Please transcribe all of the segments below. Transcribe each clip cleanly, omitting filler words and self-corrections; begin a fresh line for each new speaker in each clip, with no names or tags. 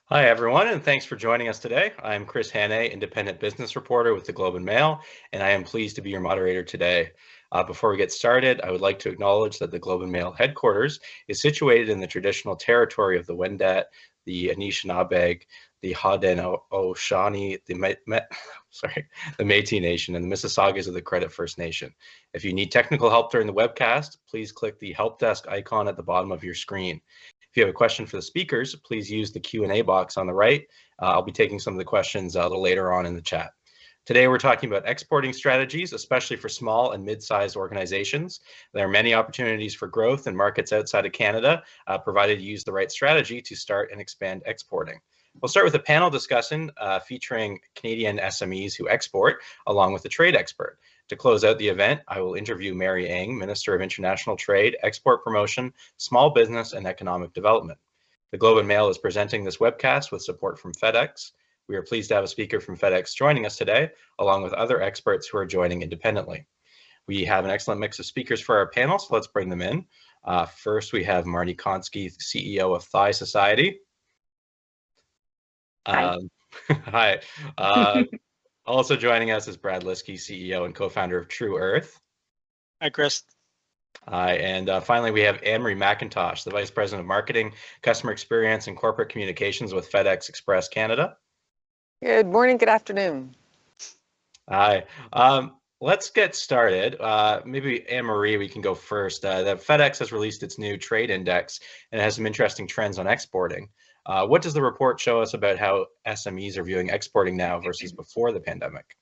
Hi, everyone, and thanks for joining us today. I'm Chris Hannay, independent business reporter with the Globe and Mail, and I am pleased to be your moderator today. Before we get started, I would like to acknowledge that the Globe and Mail headquarters is situated in the traditional territory of the Wendat, the Anishinaabe, the Haudenosaunee, the Métis Nation, and the Mississaugas of the Credit First Nation. If you need technical help during the webcast, please click the help desk icon at the bottom of your screen. If you have a question for the speakers, please use the Q&A box on the right. I'll be taking some of the questions a little later on in the chat. Today, we're talking about exporting strategies, especially for small and mid-sized organizations. There are many opportunities for growth in markets outside of Canada, provided you use the right strategy to start and expand exporting. We'll start with a panel discussion featuring Canadian SMEs who export, along with a trade expert. To close out the event, I will interview Mary Ng, Minister of International Trade, Export Promotion, Small Business and Economic Development. The Globe and Mail is presenting this webcast with support from FedEx. We are pleased to have a speaker from FedEx joining us today, along with other experts who are joining independently. We have an excellent mix of speakers for our panel, so let's bring them in. First, we have Marnie Konski, CEO of Thai Society.
Hi.
Hi. Also joining us is Brad Liskey, CEO and co-founder of True Earth.
Hi, Chris.
Hi, and finally we have Anne-Marie McIntosh, the Vice President of Marketing, Customer Experience and Corporate Communications with FedEx Express Canada.
Good morning, good afternoon.
Hi. Let's get started. Maybe Anne-Marie, we can go first. That FedEx has released its new trade index and it has some interesting trends on exporting. What does the report show us about how SMEs are viewing exporting now versus before the pandemic?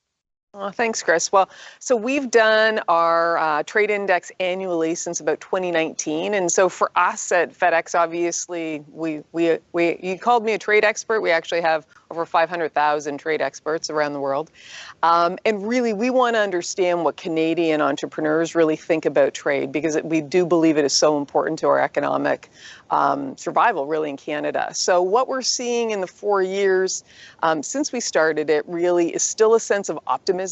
Thanks, Chris. Well, so we've done our trade index annually since about 2019. And so for us at FedEx, obviously, you called me a trade expert. We actually have over 500,000 trade experts around the world. And really, we want to understand what Canadian entrepreneurs really think about trade, because we do believe it is so important to our economic survival, really, in Canada. So what we're seeing in the 4 years since we started it really is still a sense of optimism.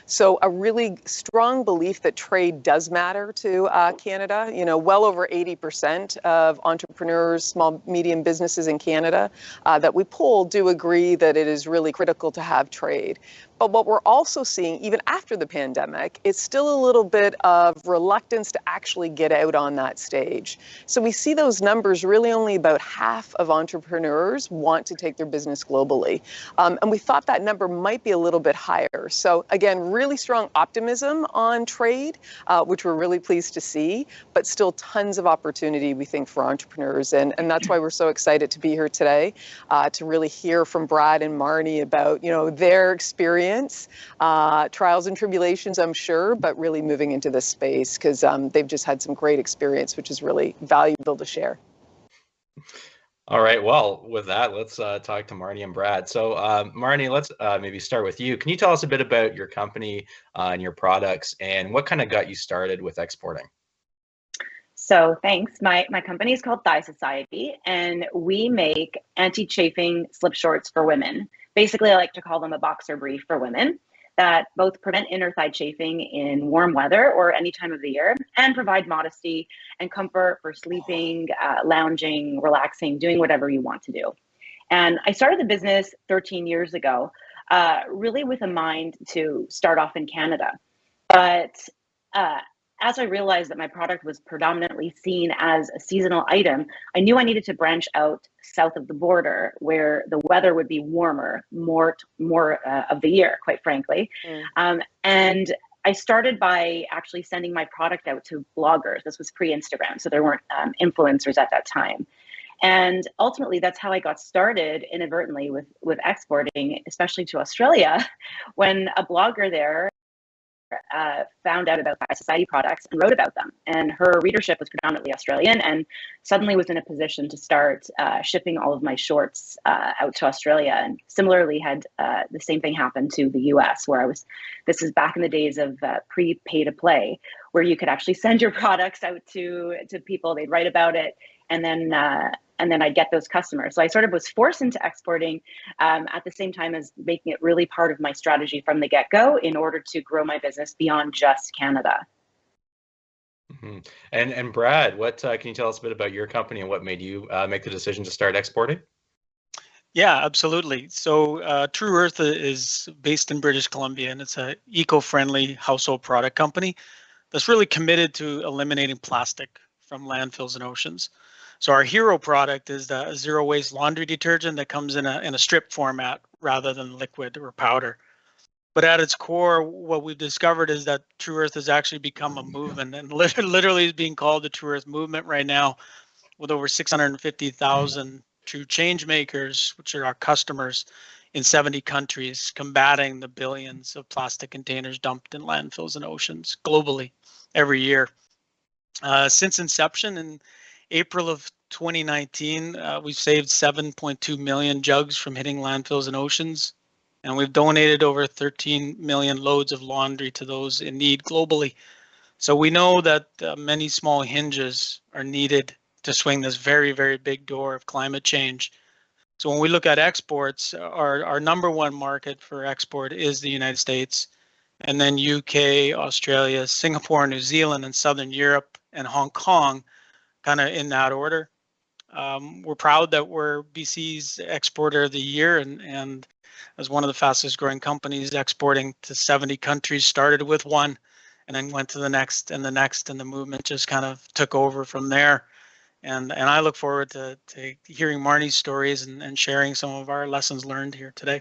So a really strong belief that trade does matter to Canada. You know, well over 80% of entrepreneurs, small, medium businesses in Canada that we poll do agree that it is really critical to have trade. But what we're also seeing, even after the pandemic, is still a little bit of reluctance to actually get out on that stage. So we see those numbers, really only about half of entrepreneurs want to take their business globally. And we thought that number might be a little bit higher. So again, really strong optimism on trade, which we're really pleased to see, but still tons of opportunity, we think, for entrepreneurs. And that's why we're so excited to be here today, to really hear from Brad and Marnie about, their experience. Trials and tribulations, I'm sure, but really moving into this space because they've just had some great experience, which is really valuable to share.
All right, well, with that, let's talk to Marnie and Brad. So Marnie, let's maybe start with you. Can you tell us a bit about your company and your products and what kind of got you started with exporting?
So thanks. My company is called Thai Society, and we make anti-chafing slip shorts for women. Basically, I like to call them a boxer brief for women that both prevent inner thigh chafing in warm weather or any time of the year and provide modesty and comfort for sleeping, lounging, relaxing, doing whatever you want to do. And I started the business 13 years ago, really with a mind to start off in Canada. But as I realized that my product was predominantly seen as a seasonal item, I knew I needed to branch out south of the border where the weather would be warmer, more of the year, quite frankly. And I started by actually sending my product out to bloggers. This was pre-Instagram, so there weren't influencers at that time. And ultimately, that's how I got started inadvertently with exporting, especially to Australia, when a blogger there found out about Thai Society products and wrote about them. And her readership was predominantly Australian, and suddenly was in a position to start shipping all of my shorts out to Australia. And similarly had the same thing happen to the US, where this is back in the days of pre-pay to play, where you could actually send your products out to people, they'd write about it, and then I'd get those customers. So I sort of was forced into exporting at the same time as making it really part of my strategy from the get-go in order to grow my business beyond just Canada.
Mm-hmm. And Brad, what can you tell us a bit about your company and what made you make the decision to start exporting?
Yeah, absolutely. So True Earth is based in British Columbia, and it's a eco-friendly household product company that's really committed to eliminating plastic from landfills and oceans. So our hero product is the zero waste laundry detergent that comes in a strip format rather than liquid or powder. But at its core, what we've discovered is that True Earth has actually become a movement, and literally is being called the True Earth movement right now, with over 650,000 true change makers, which are our customers, in 70 countries, combating the billions of plastic containers dumped in landfills and oceans globally every year. Since inception in April of 2019, we've saved 7.2 million jugs from hitting landfills and oceans, and we've donated over 13 million loads of laundry to those in need globally. So we know that many small hinges are needed to swing this very, very big door of climate change. So when we look at exports, our number one market for export is the United States, and then UK, Australia, Singapore, New Zealand, and Southern Europe, and Hong Kong, kind of in that order. We're proud that we're BC's Exporter of the Year, and as one of the fastest growing companies exporting to 70 countries, started with one and then went to the next and the next, and the movement just kind of took over from there. And I look forward to hearing Marnie's stories and sharing some of our lessons learned here today.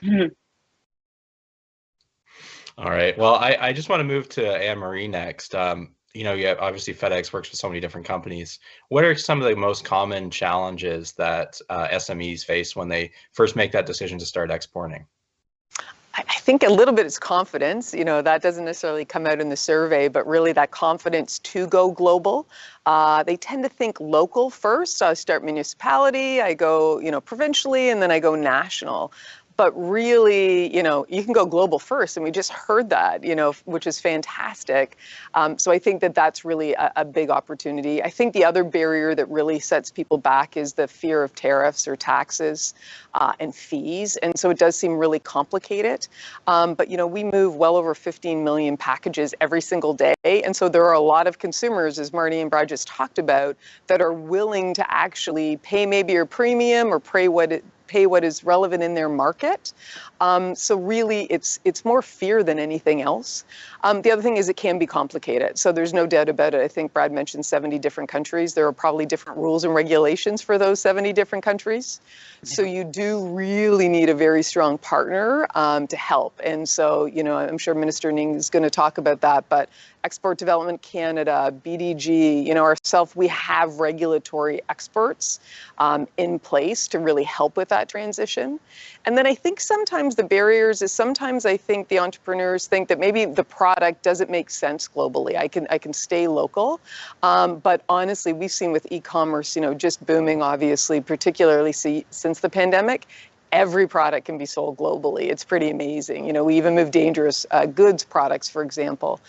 All right. Well, I just want to move to Anne-Marie next. Yeah, obviously FedEx works with so many different companies. What are some of the most common challenges that SMEs face when they first make that decision to start exporting?
I think a little bit is confidence. That doesn't necessarily come out in the survey, but really that confidence to go global. They tend to think local first. I start municipality, I go, provincially, and then I go national. But really, you can go global first, and we just heard that, which is fantastic. So I think that that's really a big opportunity. I think the other barrier that really sets people back is the fear of tariffs or taxes and fees. And so it does seem really complicated. But, we move well over 15 million packages every single day. And so there are a lot of consumers, as Marnie and Brad just talked about, that are willing to actually pay maybe a premium or pay what is relevant in their market. So really, it's more fear than anything else. The other thing is it can be complicated. So there's no doubt about it. I think Brad mentioned 70 different countries. There are probably different rules and regulations for those 70 different countries. So you do really need a very strong partner to help. And so, I'm sure Minister Ning is going to talk about that, but Export Development Canada, BDG, ourselves, we have regulatory experts in place to really help with that transition. And then I think sometimes the barriers is sometimes I think the entrepreneurs think that maybe the product doesn't make sense globally. I can stay local. But honestly, we've seen with e-commerce, just booming, obviously, particularly since the pandemic. Every product can be sold globally. It's pretty amazing. We even move dangerous goods products, for example.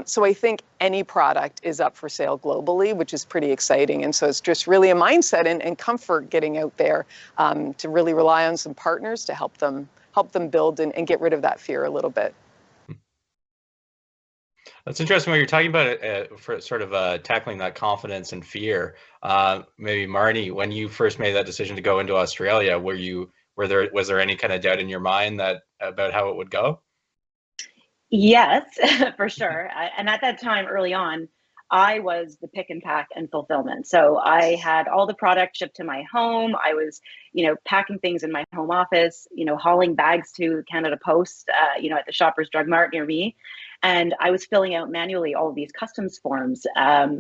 So I think any product is up for sale globally, which is pretty exciting. And so it's just really a mindset and comfort getting out there to really rely on some partners to help them build and get rid of that fear a little bit.
That's interesting what you're talking about for sort of tackling that confidence and fear. Maybe Marnie, when you first made that decision to go into Australia, was there any kind of doubt in your mind about how it would go?
Yes, for sure. And at that time, early on, I was the pick and pack and fulfillment. So I had all the product shipped to my home. I was, packing things in my home office, hauling bags to Canada Post, at the Shoppers Drug Mart near me. And I was filling out manually all of these customs forms,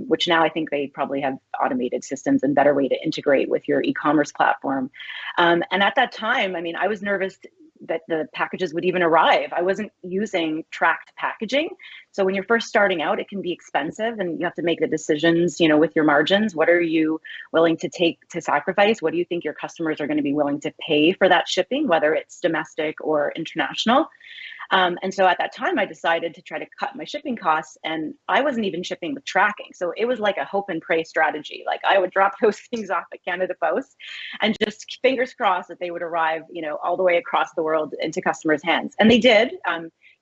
which now I think they probably have automated systems and better way to integrate with your e-commerce platform. And at that time, I was nervous that the packages would even arrive. I wasn't using tracked packaging. So when you're first starting out, it can be expensive and you have to make the decisions, with your margins. What are you willing to take to sacrifice? What do you think your customers are going to be willing to pay for that shipping, whether it's domestic or international? And so at that time, I decided to try to cut my shipping costs, and I wasn't even shipping with tracking. So it was like a hope and pray strategy. Like I would drop those things off at Canada Post and just fingers crossed that they would arrive, all the way across the world into customers' hands. And they did.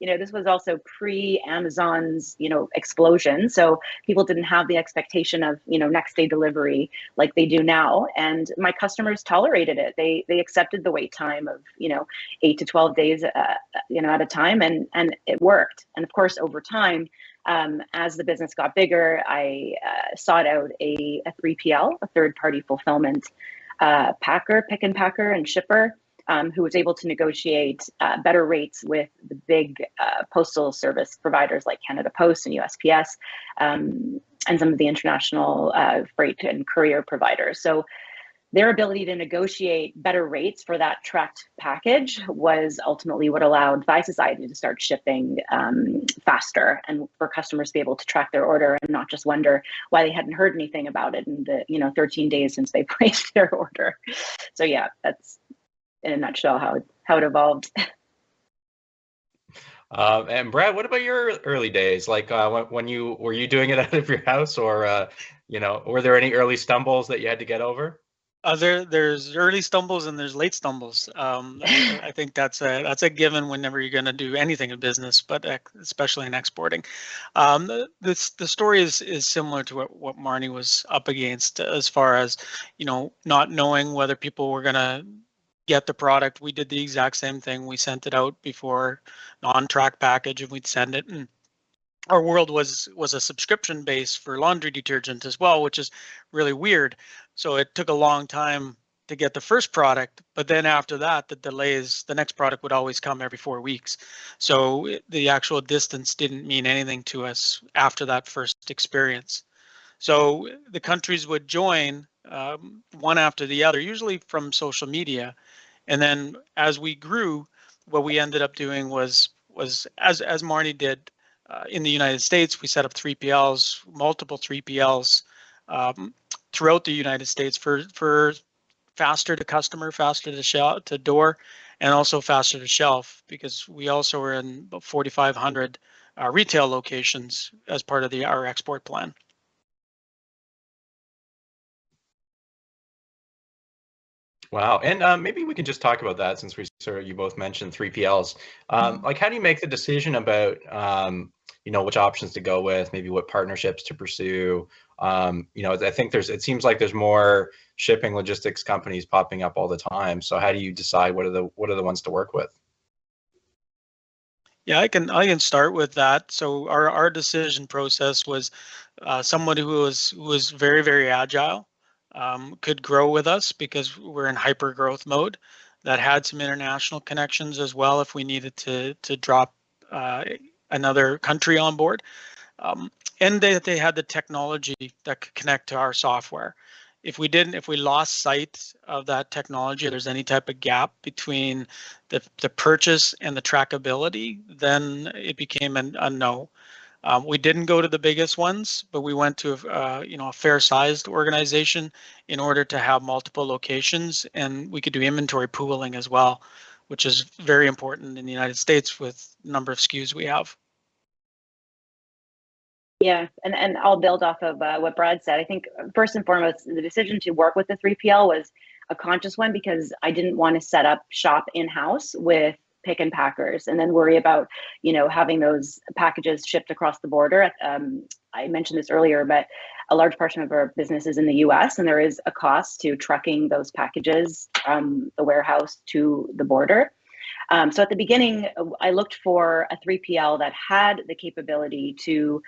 this was also pre-Amazon's, explosion. So people didn't have the expectation of, next day delivery like they do now. And my customers tolerated it. They accepted the wait time of, 8 to 12 days, at a time, and it worked. And of course, over time, as the business got bigger, I sought out a 3PL, a third-party fulfillment pick and packer and shipper, who was able to negotiate better rates with the big postal service providers like Canada Post and USPS, and some of the international freight and courier providers. So their ability to negotiate better rates for that tracked package was ultimately what allowed Thy Society to start shipping faster, and for customers to be able to track their order and not just wonder why they hadn't heard anything about it in the 13 days since they placed their order. So yeah, that's in a nutshell how it evolved.
And Brad, what about your early days? Like when were you doing it out of your house, or were there any early stumbles that you had to get over?
There's early stumbles and there's late stumbles. I think that's a given whenever you're going to do anything in business, but especially in exporting. The story is similar to what Marnie was up against, as far as not knowing whether people were going to get the product. We did the exact same thing. We sent it out before non-track package, and we'd send it. And our world was a subscription base for laundry detergent as well, which is really weird. So it took a long time to get the first product, but then after that, the next product would always come every 4 weeks. So the actual distance didn't mean anything to us after that first experience. So the countries would join one after the other, usually from social media. And then as we grew, what we ended up doing was as Marnie did, in the United States, we set up 3PLs, multiple 3PLs throughout the United States for faster to customer, faster to door, and also faster to shelf, because we also were in about 4,500 retail locations as part of our export plan.
Wow, and maybe we can just talk about that, since you both mentioned 3PLs. Like, how do you make the decision about which options to go with, maybe what partnerships to pursue? I think it seems like there's more shipping logistics companies popping up all the time. So how do you decide what are the ones to work with?
Yeah, I can start with that. So our decision process was someone who was very, very agile, could grow with us because we're in hyper growth mode, that had some international connections as well if we needed to drop another country on board, and they had the technology that could connect to our software. If we lost sight of that technology, or there's any type of gap between the purchase and the trackability, then it became a no. We didn't go to the biggest ones, but we went to a fair-sized organization in order to have multiple locations, and we could do inventory pooling as well, which is very important in the United States with the number of SKUs we have.
Yeah, and I'll build off of what Brad said. I think first and foremost, the decision to work with the 3PL was a conscious one, because I didn't want to set up shop in-house with pick and packers and then worry about, having those packages shipped across the border. I mentioned this earlier, but a large portion of our business is in the US, and there is a cost to trucking those packages from the warehouse to the border. So at the beginning, I looked for a 3PL that had the capability to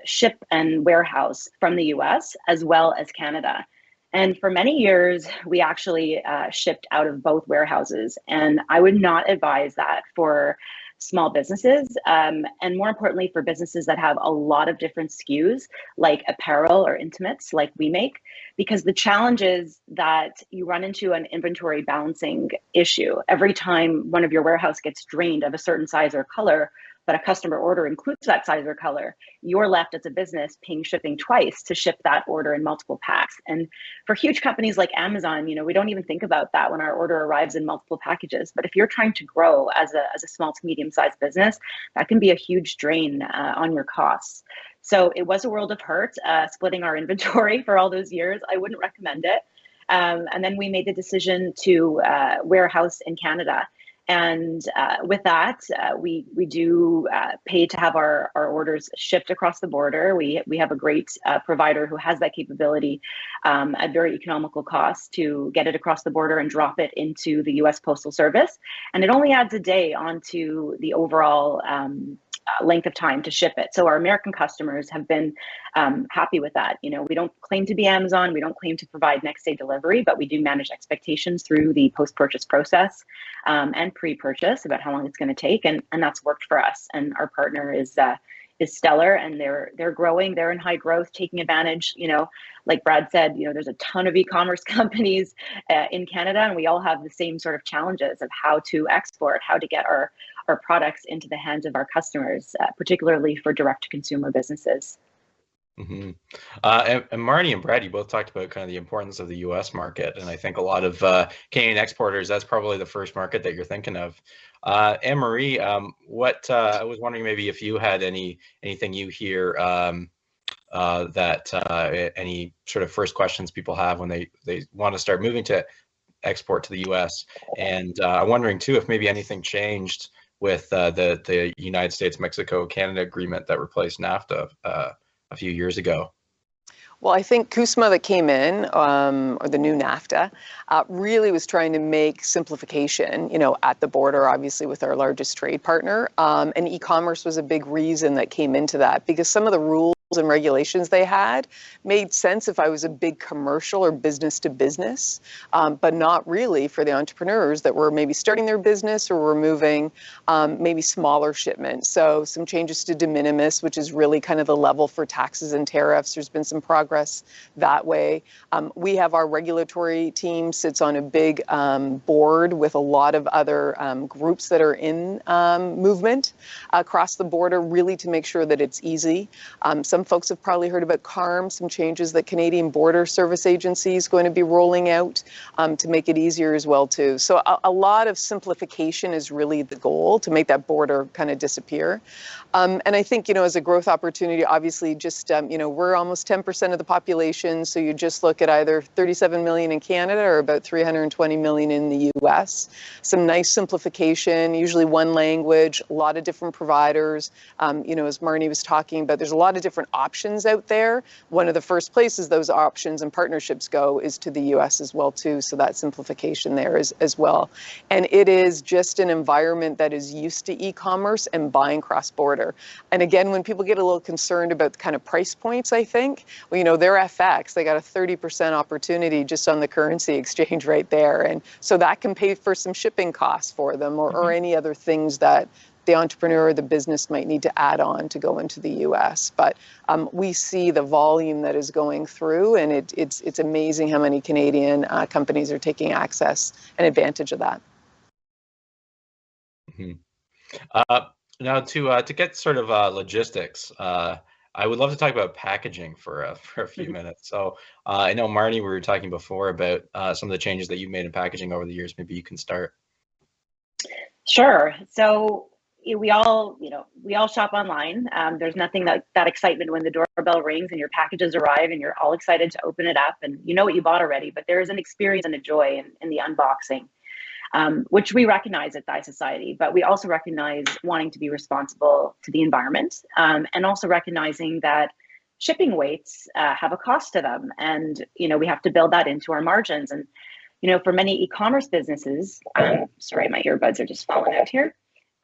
ship and warehouse from the US as well as Canada. And for many years, we actually shipped out of both warehouses. And I would not advise that for small businesses, and more importantly, for businesses that have a lot of different SKUs, like apparel or intimates like we make, because the challenge is that you run into an inventory balancing issue. Every time one of your warehouse gets drained of a certain size or color, but a customer order includes that size or color, you're left as a business paying shipping twice to ship that order in multiple packs. And for huge companies like Amazon, we don't even think about that when our order arrives in multiple packages. But if you're trying to grow as a small to medium-sized business, that can be a huge drain on your costs. So it was a world of hurt, splitting our inventory for all those years. I wouldn't recommend it. And then we made the decision to warehouse in Canada. And with that, we do pay to have our orders shipped across the border. We have a great provider who has that capability at very economical cost to get it across the border and drop it into the U.S. Postal Service. And it only adds a day onto the overall length of time to ship it. So our American customers have been happy with that. You know, we don't claim to be Amazon, we don't claim to provide next day delivery, but we do manage expectations through the post-purchase process and pre-purchase about how long it's going to take, and that's worked for us. And our partner is stellar, and they're growing. They're in high growth, taking advantage. You know, like Brad said, you know, there's a ton of e-commerce companies in Canada, and we all have the same sort of challenges of how to export, how to get our products into the hands of our customers, particularly for direct-to-consumer businesses.
Mm-hmm. And Marnie and Brad, you both talked about kind of the importance of the U.S. market, and I think a lot of Canadian exporters, that's probably the first market that you're thinking of. Anne-Marie, what I was wondering, maybe if you had anything you hear that any sort of first questions people have when they want to start moving to export to the U.S. And I'm wondering too if maybe anything changed with the United States-Mexico-Canada agreement that replaced NAFTA a few years ago.
Well, I think CUSMA that came in, or the new NAFTA, really was trying to make simplification, you know, at the border, obviously with our largest trade partner. And e-commerce was a big reason that came into that, because some of the rules and regulations they had made sense if I was a big commercial or business to business, but not really for the entrepreneurs that were maybe starting their business or were moving maybe smaller shipments. So some changes to de minimis, which is really kind of the level for taxes and tariffs. There's been some progress that way. We have our regulatory team sits on a big board with a lot of other groups that are in movement across the border, really to make sure that it's easy. Some folks have probably heard about CARM, some changes that Canadian Border Service Agency is going to be rolling out to make it easier as well too. So a lot of simplification is really the goal, to make that border kind of disappear. And I think, you know, as a growth opportunity, obviously just, you know, we're almost 10% of the population. So you just look at either 37 million in Canada or about 320 million in the US. Some nice simplification, usually one language, a lot of different providers. You know, as Marnie was talking about, there's a lot of different options out there. One of the first places those options and partnerships go is to the US as well too. So that simplification there is as well. And it is just an environment that is used to e-commerce and buying cross-border. And again, when people get a little concerned about the kind of price points, I think, well, you know, their FX, they got a 30% opportunity just on the currency exchange right there. And so that can pay for some shipping costs for them, or any other things that the entrepreneur or the business might need to add on to go into the US. But we see the volume that is going through, and it's amazing how many Canadian companies are taking access and advantage of that.
Now to get sort of logistics, I would love to talk about packaging for a few minutes. So I know, Marnie, we were talking before about some of the changes that you've made in packaging over the years. Maybe you can start.
Sure. So we all shop online. There's nothing like that excitement when the doorbell rings and your packages arrive and you're all excited to open it up and you know what you bought already, but there is an experience and a joy in the unboxing, which we recognize at Thigh Society, but we also recognize wanting to be responsible to the environment, and also recognizing that shipping weights have a cost to them. And, you know, we have to build that into our margins. And, you know, for many e-commerce businesses, sorry, my earbuds are just falling out here.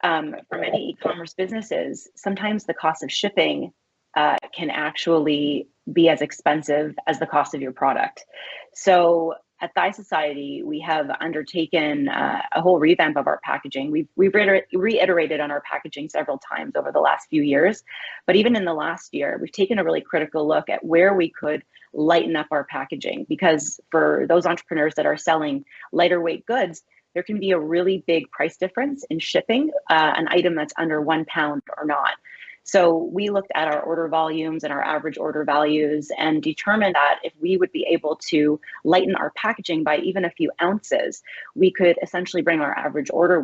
For many e-commerce businesses, sometimes the cost of shipping can actually be as expensive as the cost of your product. So at Thigh Society, we have undertaken a whole revamp of our packaging. We've reiterated on our packaging several times over the last few years, but even in the last year, we've taken a really critical look at where we could lighten up our packaging, because for those entrepreneurs that are selling lighter weight goods, there can be a really big price difference in shipping an item that's under 1 pound or not. So we looked at our order volumes and our average order values and determined that if we would be able to lighten our packaging by even a few ounces, we could essentially bring our average order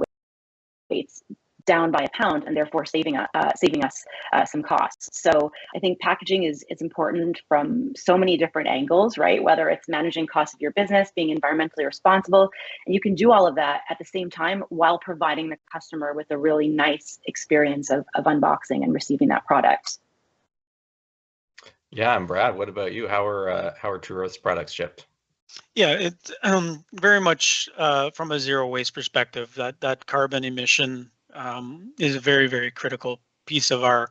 weights down by a pound and therefore saving us some costs. So I think packaging is important from so many different angles, right? Whether it's managing costs of your business, being environmentally responsible, and you can do all of that at the same time while providing the customer with a really nice experience of unboxing and receiving that product.
Yeah, and Brad, what about you? How are True Earth's products shipped?
Yeah, it very much from a zero waste perspective. That carbon emission is a very, very critical piece of our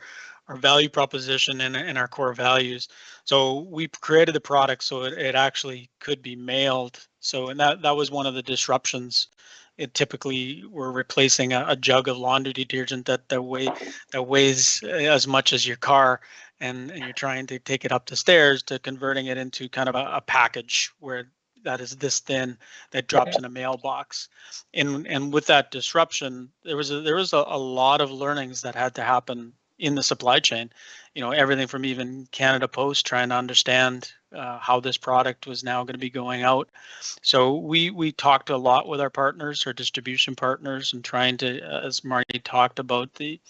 value proposition and our core values. So we created the product so it actually could be mailed. So and that was one of the disruptions. It typically we're replacing a jug of laundry detergent that weighs as much as your car, and you're trying to take it up the stairs to converting it into kind of a package where that is this thin that drops in a mailbox. And with that disruption, there was a lot of learnings that had to happen in the supply chain. You know, everything from even Canada Post trying to understand how this product was now going to be going out. So we talked a lot with our partners, our distribution partners, and trying to, as Marty talked about, the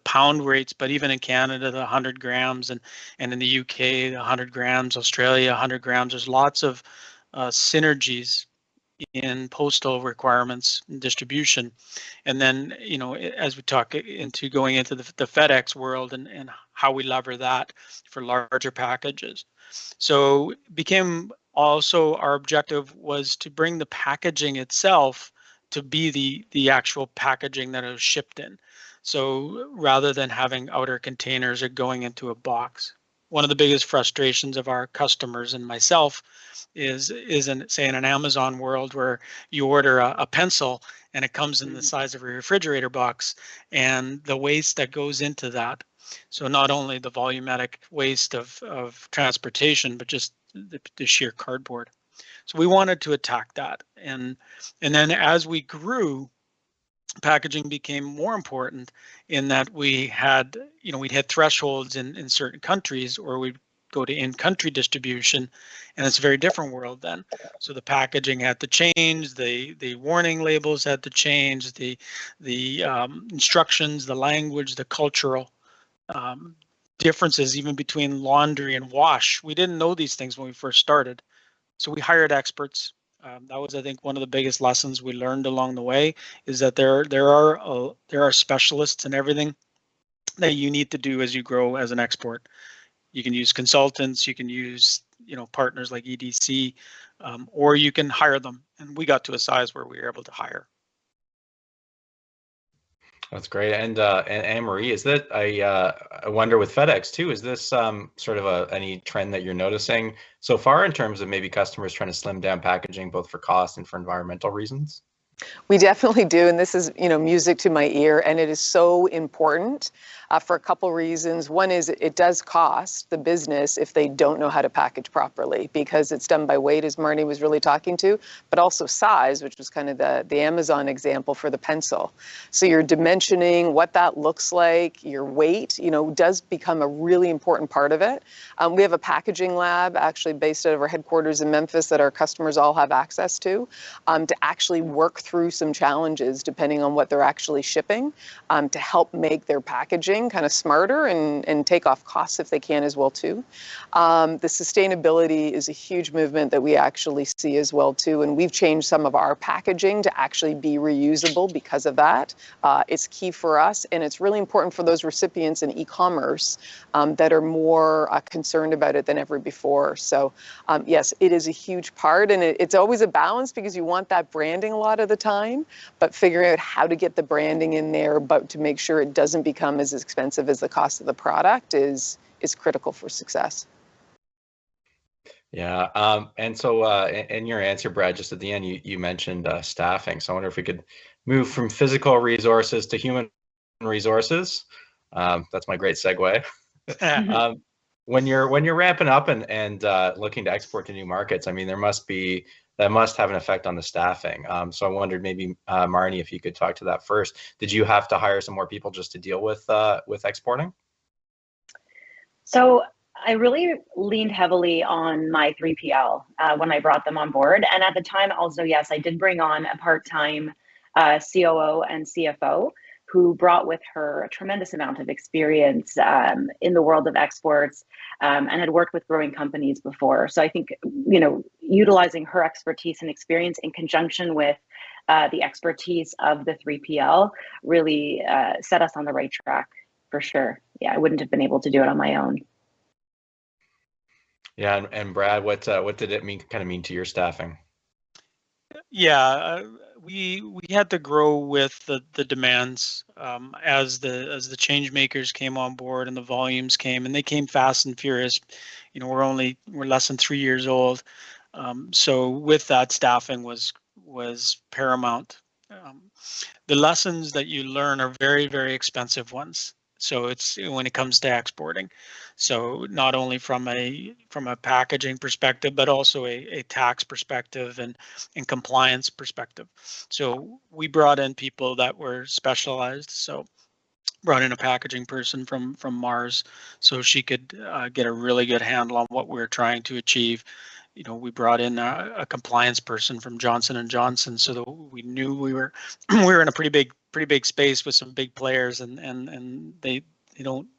pound rates, but even in Canada, the 100 grams, and in the UK, the 100 grams, Australia, 100 grams. There's lots of synergies in postal requirements and distribution. And then, you know, as we talk into going into the FedEx world and how we lever that for larger packages. So it became also our objective was to bring the packaging itself to be the actual packaging that it was shipped in. So rather than having outer containers or going into a box. One of the biggest frustrations of our customers and myself is in, say, in an Amazon world where you order a pencil and it comes in the size of a refrigerator box, and the waste that goes into that. So not only the volumetric waste of transportation, but just the sheer cardboard. So we wanted to attack that. And then as we grew, packaging became more important in that we had, you know, we'd hit thresholds in certain countries, or we'd go to in-country distribution, and it's a very different world then. So the packaging had to change, the warning labels had to change, the instructions, the language, the cultural differences, even between laundry and wash. We didn't know these things when we first started, so we hired experts. That was, I think, one of the biggest lessons we learned along the way, is that there are specialists in everything that you need to do as you grow as an export. You can use consultants, you can use, you know, partners like EDC, or you can hire them. And we got to a size where we were able to hire.
That's great. And Anne-Marie, is that I wonder with FedEx too, is this sort of any trend that you're noticing so far in terms of maybe customers trying to slim down packaging both for cost and for environmental reasons?
We definitely do, and this is, you know, music to my ear, and it is so important for a couple reasons. One is it does cost the business if they don't know how to package properly, because it's done by weight, as Marnie was really talking to, but also size, which was kind of the Amazon example for the pencil. So your dimensioning, what that looks like, your weight, you know, does become a really important part of it. We have a packaging lab actually based out of our headquarters in Memphis that our customers all have access to actually work through some challenges depending on what they're actually shipping, to help make their packaging kind of smarter and take off costs if they can as well too. The sustainability is a huge movement that we actually see as well too, and we've changed some of our packaging to actually be reusable because of that. It's key for us, and it's really important for those recipients in e-commerce that are more concerned about it than ever before. So yes, it is a huge part, and it's always a balance because you want that branding a lot of the time, but figuring out how to get the branding in there, but to make sure it doesn't become as expensive as the cost of the product is critical for success.
Yeah, and so in your answer, Brad, just at the end, you mentioned staffing. So I wonder if we could move from physical resources to human resources. That's my great segue. When you're ramping up and looking to export to new markets, I mean, that must have an effect on the staffing. So I wondered maybe Marnie, if you could talk to that first. Did you have to hire some more people just to deal with exporting?
So I really leaned heavily on my 3PL when I brought them on board. And at the time also, yes, I did bring on a part-time COO and CFO who brought with her a tremendous amount of experience in the world of exports and had worked with growing companies before. So I think, utilizing her expertise and experience in conjunction with the expertise of the 3PL really set us on the right track for sure. Yeah, I wouldn't have been able to do it on my own.
Yeah, and Brad, what did it mean to your staffing?
Yeah, we had to grow with the demands as the change makers came on board and the volumes came, and they came fast and furious. We're less than 3 years old, so with that, staffing was paramount. The lessons that you learn are very, very expensive ones. So it's when it comes to exporting. So not only from a packaging perspective, but also a tax perspective and compliance perspective. So we brought in people that were specialized. So brought in a packaging person from Mars, so she could get a really good handle on what we were trying to achieve. We brought in a compliance person from Johnson and Johnson, so that we knew we were we were in a pretty big space with some big players, and they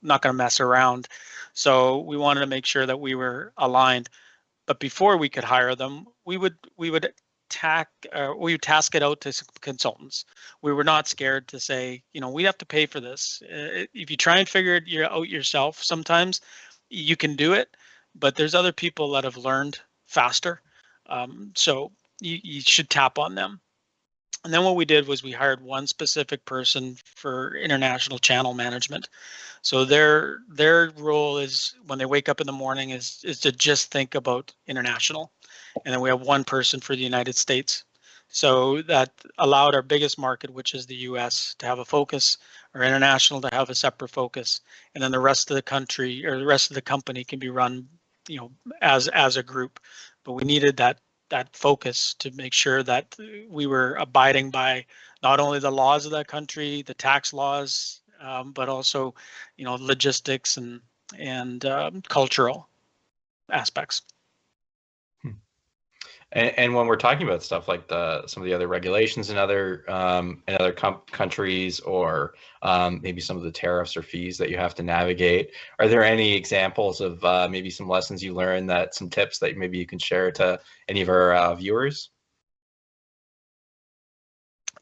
not going to mess around. So we wanted to make sure that we were aligned. But before we could hire them, we would task it out to consultants. We were not scared to say, we have to pay for this. If you try and figure it out yourself, sometimes you can do it, but there's other people that have learned faster. So you should tap on them. And then what we did was we hired one specific person for international channel management. So their role is, when they wake up in the morning, is to just think about international. And then we have one person for the United States. So that allowed our biggest market, which is the US, to have a focus, or international to have a separate focus. And then the rest of the country, or the rest of the company, can be run, as a group. But we needed that focus to make sure that we were abiding by not only the laws of that country, the tax laws, but also, logistics and cultural aspects.
And when we're talking about stuff like some of the other regulations in other countries, or maybe some of the tariffs or fees that you have to navigate, are there any examples of maybe some lessons you learned, some tips that maybe you can share to any of our viewers?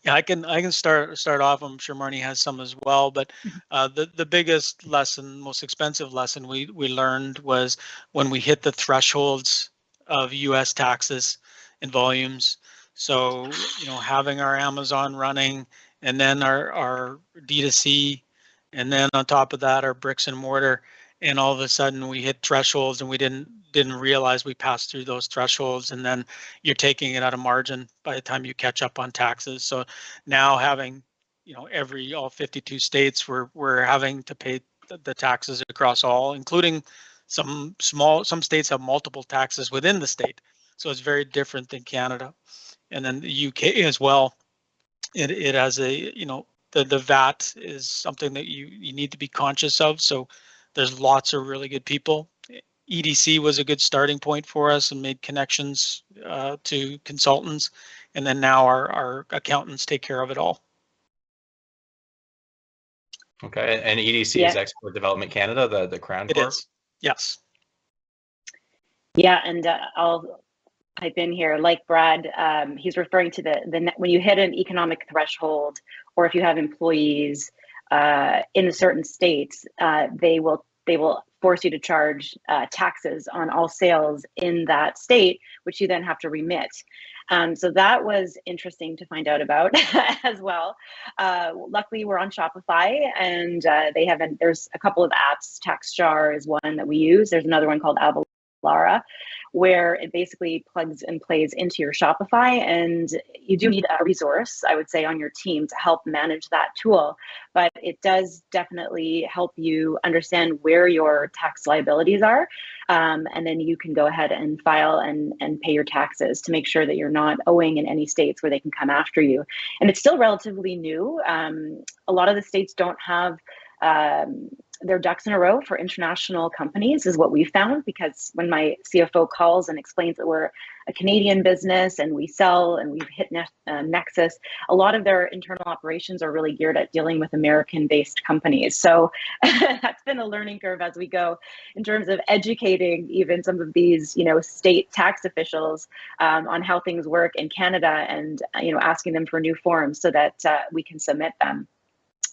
Yeah, I can start off. I'm sure Marnie has some as well, but the biggest lesson, most expensive lesson we learned was when we hit the thresholds of U.S. taxes and volumes. So, having our Amazon running, and then our D2C, and then on top of that, our bricks and mortar, and all of a sudden we hit thresholds, and we didn't realize we passed through those thresholds, and then you're taking it out of margin by the time you catch up on taxes. So now having, all 52 states, we're having to pay the taxes across all, including some states have multiple taxes within the state. So it's very different than Canada. And then the UK as well. It has the VAT is something that you need to be conscious of. So there's lots of really good people. EDC was a good starting point for us and made connections to consultants. And then now our accountants take care of it all.
Okay, and EDC is Export Development Canada, the Crown Corp?
It is, yes.
Yeah, and I'll pipe in here. Like Brad, he's referring to the when you hit an economic threshold, or if you have employees in a certain states, they will force you to charge taxes on all sales in that state, which you then have to remit. So that was interesting to find out about as well. Luckily, we're on Shopify, and there's a couple of apps. TaxJar is one that we use. There's another one called Avalara, where it basically plugs and plays into your Shopify, and you do need a resource, I would say, on your team to help manage that tool. But it does definitely help you understand where your tax liabilities are, and then you can go ahead and file and pay your taxes to make sure that you're not owing in any states where they can come after you. And it's still relatively new. A lot of the states don't have their ducks in a row for international companies is what we found, because when my CFO calls and explains that we're a Canadian business and we sell and we've hit Nexus, a lot of their internal operations are really geared at dealing with American-based companies. So that's been a learning curve as we go in terms of educating even some of these, state tax officials on how things work in Canada, and asking them for new forms so that we can submit them.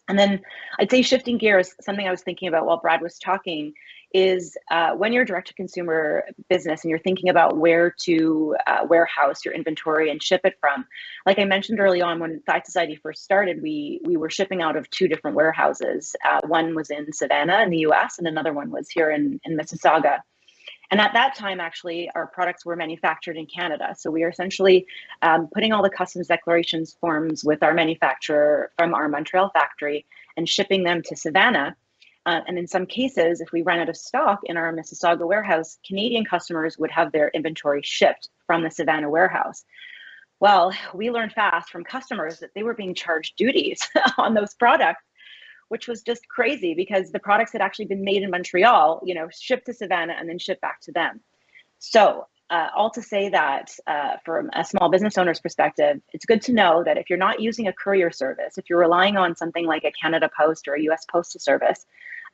And then I'd say, shifting gears, something I was thinking about while Brad was talking is when you're a direct-to-consumer business and you're thinking about where to warehouse your inventory and ship it from. Like I mentioned early on, when Thigh Society first started, we were shipping out of 2 different warehouses. One was in Savannah in the US, and another one was here in Mississauga. And at that time, actually, our products were manufactured in Canada. So we are essentially putting all the customs declarations forms with our manufacturer from our Montreal factory and shipping them to Savannah. And in some cases, if we ran out of stock in our Mississauga warehouse, Canadian customers would have their inventory shipped from the Savannah warehouse. Well, we learned fast from customers that they were being charged duties on those products, which was just crazy, because the products had actually been made in Montreal, shipped to Savannah and then shipped back to them. So all to say that from a small business owner's perspective, it's good to know that if you're not using a courier service, if you're relying on something like a Canada Post or a US Postal Service,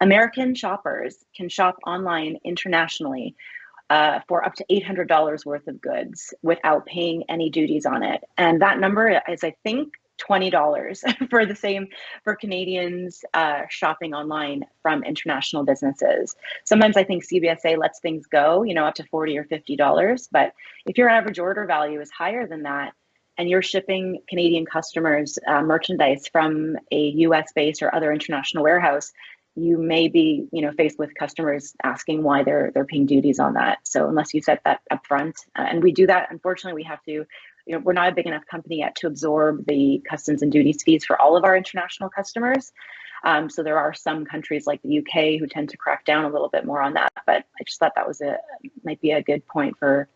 American shoppers can shop online internationally for up to $800 worth of goods without paying any duties on it. And that number is, I think, $20 for the same for Canadians shopping online from international businesses. Sometimes I think CBSA lets things go, up to $40 or $50. But if your average order value is higher than that, and you're shipping Canadian customers merchandise from a US based or other international warehouse, you may be, faced with customers asking why they're paying duties on that. So unless you set that up front, and we do that, unfortunately, we have to. We're not a big enough company yet to absorb the customs and duties fees for all of our international customers. So there are some countries like the UK who tend to crack down a little bit more on that. But I just thought that was might be a good point for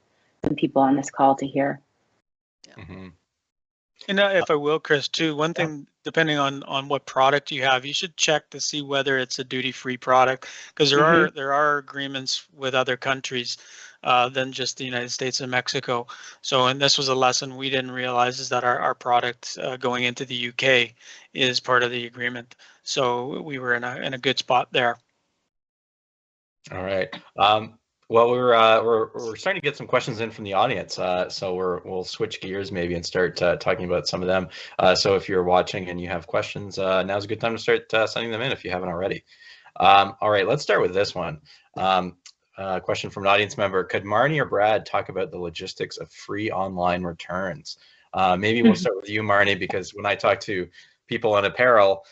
some people on this call to hear.
Mm-hmm.
And if I will, Chris, too, one thing, depending on what product you have, you should check to see whether it's a duty-free product, because there are agreements with other countries than just the United States and Mexico. So, and this was a lesson we didn't realize, is that our product going into the UK is part of the agreement. So we were in a good spot there.
All right. Well, we're starting to get some questions in from the audience, so we'll switch gears maybe and start talking about some of them. So if you're watching and you have questions, now's a good time to start sending them in if you haven't already. All right, let's start with this one. Question from an audience member: could Marnie or Brad talk about the logistics of free online returns? Maybe we'll start with you, Marnie, because when I talk to people in apparel,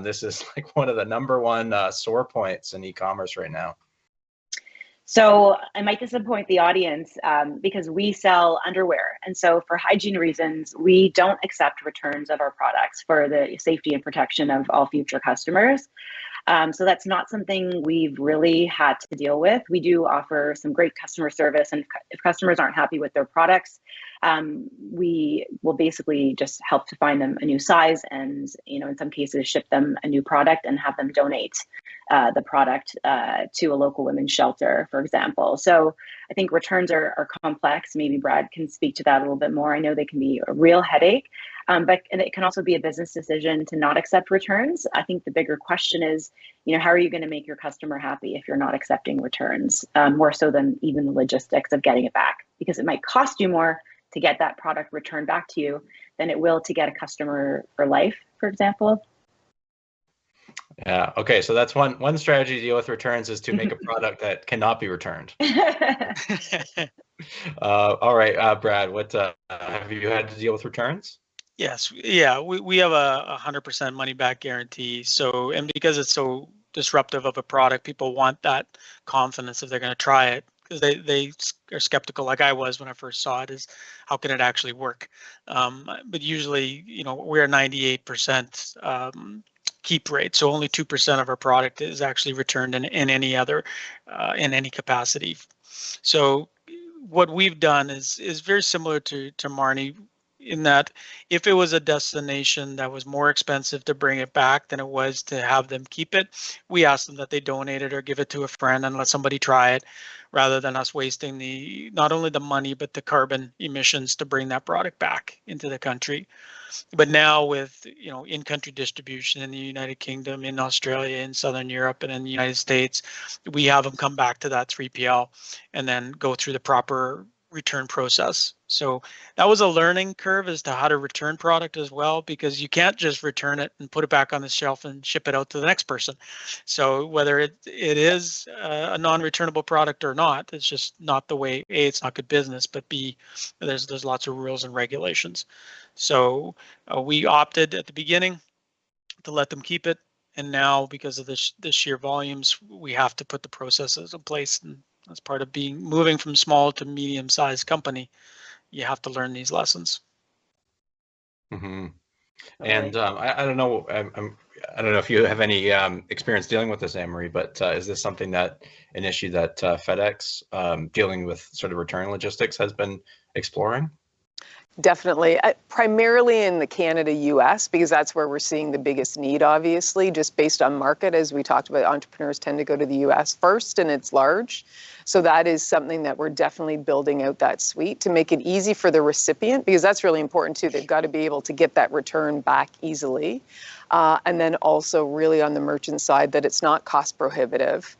this is like one of the #1 sore points in e-commerce right now.
So I might disappoint the audience because we sell underwear. And so for hygiene reasons, we don't accept returns of our products for the safety and protection of all future customers. So that's not something we've really had to deal with. We do offer some great customer service, and if customers aren't happy with their products, we will basically just help to find them a new size, and in some cases ship them a new product and have them donate the product to a local women's shelter, for example. So I think returns are complex. Maybe Brad can speak to that a little bit more. I know they can be a real headache, but it can also be a business decision to not accept returns. I think the bigger question is, how are you going to make your customer happy if you're not accepting returns, more so than even the logistics of getting it back, because it might cost you more to get that product returned back to you than it will to get a customer for life, for example.
Yeah. Okay. So that's one strategy to deal with returns, is to make a product that cannot be returned. All right, Brad. What have you had to deal with returns?
Yes. Yeah. We have a 100% money back guarantee. So, and because it's so disruptive of a product, people want that confidence if they're going to try it, because they are skeptical, like I was when I first saw it, is how can it actually work? But usually, we're 98% keep rate, so only 2% of our product is actually returned in any other in any capacity. So what we've done is very similar to Marnie. in that if it was a destination that was more expensive to bring it back than it was to have them keep it, we ask them that they donate it or give it to a friend and let somebody try it, rather than us wasting the not only the money but the carbon emissions to bring that product back into the country. But now with in-country distribution in the United Kingdom, in Australia, in Southern Europe, and in the United States, we have them come back to that 3PL and then go through the proper return process. So that was a learning curve as to how to return product as well, because you can't just return it and put it back on the shelf and ship it out to the next person. So whether it is a non-returnable product or not, it's just not the way. A, it's not good business, but B, there's lots of rules and regulations. So we opted at the beginning to let them keep it, and now because of the sheer volumes, we have to put the processes in place. And as part of moving from small to medium-sized company, you have to learn these lessons.
Mm-hmm. And I don't know. I don't know if you have any experience dealing with this, Anne-Marie, but is this something an issue that FedEx dealing with sort of return logistics has been exploring?
Definitely, primarily in the Canada-US, because that's where we're seeing the biggest need, obviously, just based on market. As we talked about, entrepreneurs tend to go to the US first, and it's large. So that is something that we're definitely building out that suite to make it easy for the recipient, because that's really important too. They've got to be able to get that return back easily. And then also really on the merchant side that it's not cost prohibitive.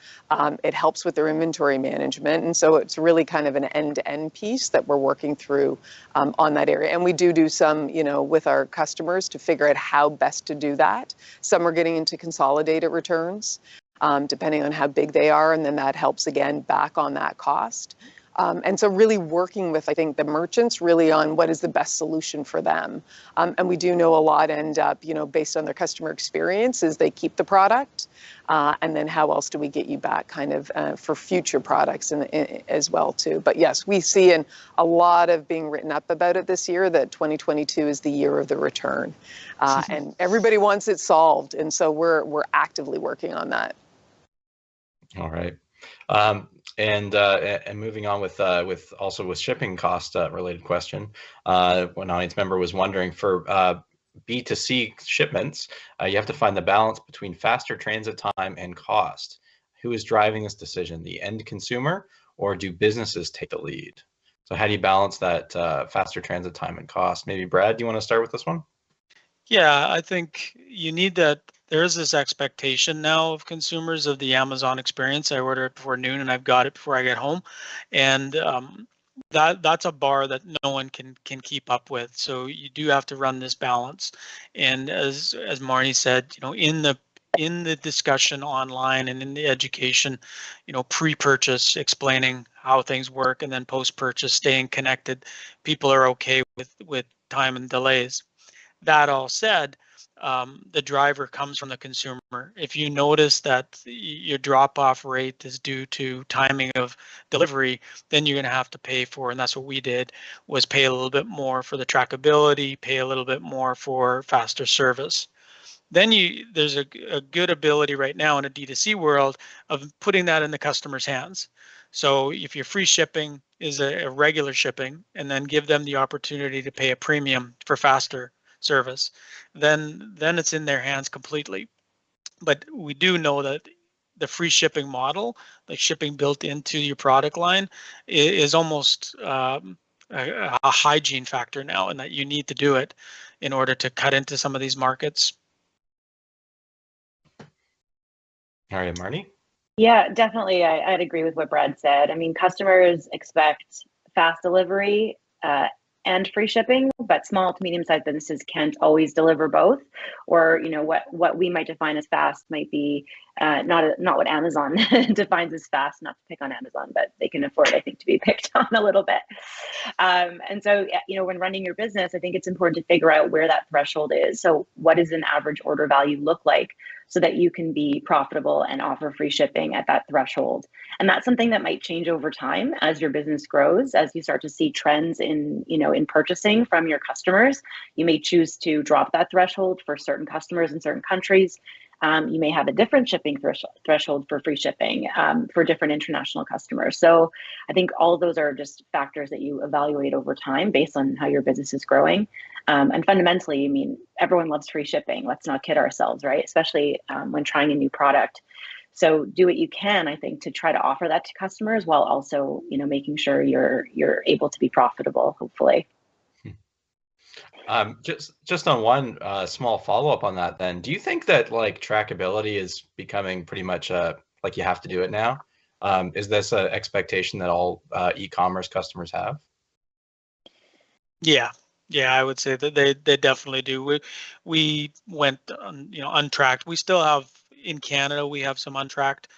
It helps with their inventory management. And so it's really kind of an end-to-end piece that we're working through on that area. And we do some, with our customers to figure out how best to do that. Some are getting into consolidated returns, depending on how big they are. And then that helps again back on that cost. And so really working with, I think, the merchants really on what is the best solution for them. And we do know a lot end up, based on their customer experience, is they keep the product. And then how else do we get you back kind of for future products as well, too. But yes, we see a lot of being written up about it this year, that 2022 is the year of the return. And everybody wants it solved. And so we're actively working on that.
All right. And moving on with shipping cost related question, one audience member was wondering, for B2C shipments, you have to find the balance between faster transit time and cost. Who is driving this decision, the end consumer, or do businesses take the lead? So how do you balance that faster transit time and cost? Maybe Brad, do you want to start with this one?
Yeah, I think you need that. There is this expectation now of consumers of the Amazon experience. I order it before noon and I've got it before I get home. And that's a bar that no one can keep up with. So you do have to run this balance. And as Marnie said, in the discussion online and in the education, pre-purchase, explaining how things work, and then post-purchase, staying connected, people are okay with time and delays. That all said, the driver comes from the consumer. If you notice that your drop-off rate is due to timing of delivery, then you're going to have to pay for, and that's what we did, was pay a little bit more for the trackability, pay a little bit more for faster service. Then there's a good ability right now in a D2C world of putting that in the customer's hands. So if your free shipping is a regular shipping, and then give them the opportunity to pay a premium for faster service, then it's in their hands completely. But we do know that the free shipping model, like shipping built into your product line, is almost a hygiene factor now, and that you need to do it in order to cut into some of these markets.
All right, Marnie?
Yeah, definitely. I'd agree with what Brad said. I mean, customers expect fast delivery and free shipping, but small to medium-sized businesses can't always deliver both. Or, what we might define as fast might be not what Amazon defines as fast. Not to pick on Amazon, but they can afford, I think, to be picked on a little bit. And so, when running your business, I think it's important to figure out where that threshold is. So what does an average order value look like, so that you can be profitable and offer free shipping at that threshold? And that's something that might change over time as your business grows, as you start to see trends in purchasing from your customers. You may choose to drop that threshold for certain customers in certain countries. You may have a different shipping threshold for free shipping for different international customers. So I think all of those are just factors that you evaluate over time based on how your business is growing. And fundamentally, I mean, everyone loves free shipping. Let's not kid ourselves, right? Especially when trying a new product. So do what you can, I think, to try to offer that to customers while also, making sure you're able to be profitable, hopefully.
Just on one small follow-up on that, then, do you think that like trackability is becoming pretty much like you have to do it now? Is this an expectation that all e-commerce customers have?
Yeah, I would say that they definitely do. We went untracked. We still have in Canada, we have some untracked,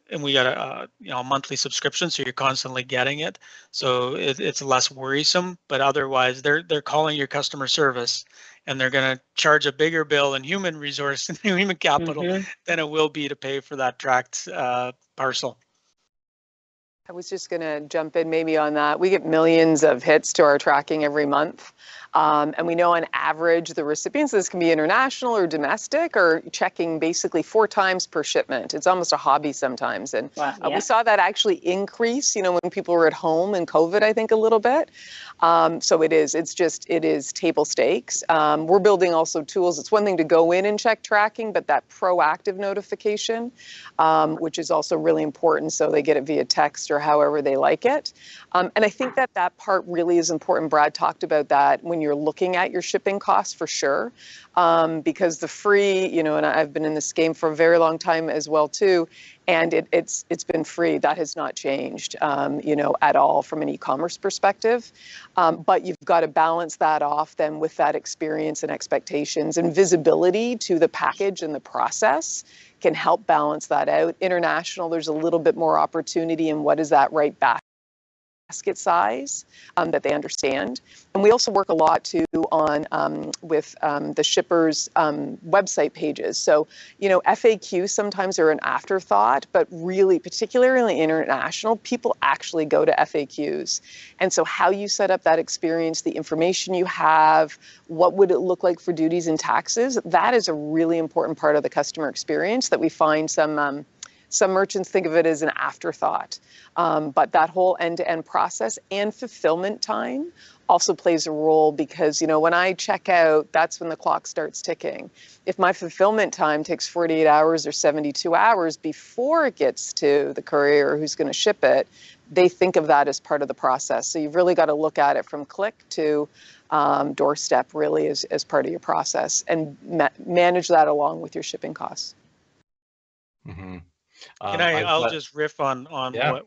and we got a monthly subscription, so you're constantly getting it, so it's less worrisome. But otherwise, they're calling your customer service, and they're going to charge a bigger bill in human resource and human capital than it will be to pay for that tracked parcel.
I was just going to jump in maybe on that. We get millions of hits to our tracking every month. And we know on average the recipients, this can be international or domestic, are checking basically 4 times per shipment. It's almost a hobby sometimes. And we saw that actually increase, when people were at home in COVID, I think a little bit. So it is table stakes. We're building also tools. It's one thing to go in and check tracking, but that proactive notification, which is also really important. So they get it via text or however they like it. And I think that part really is important. Brad talked about that when you're looking at your shipping costs for sure, because the free, and I've been in this game for a very long time as well too, and it's been free. That has not changed, at all from an e-commerce perspective. But you've got to balance that off then with that experience and expectations, and visibility to the package and the process can help balance that out. International, there's a little bit more opportunity in what is that right basket size that they understand. And we also work a lot too on with the shippers' website pages. So, FAQs sometimes are an afterthought, but really, particularly international, people actually go to FAQs. And so how you set up that experience, the information you have, what would it look like for duties and taxes, that is a really important part of the customer experience that we find some merchants think of it as an afterthought, but that whole end-to-end process and fulfillment time also plays a role, because, when I check out, that's when the clock starts ticking. If my fulfillment time takes 48 hours or 72 hours before it gets to the courier who's going to ship it, they think of that as part of the process. So you've really got to look at it from click to doorstep, really, as part of your process, and manage that along with your shipping costs.
Mm-hmm.
I'll just riff on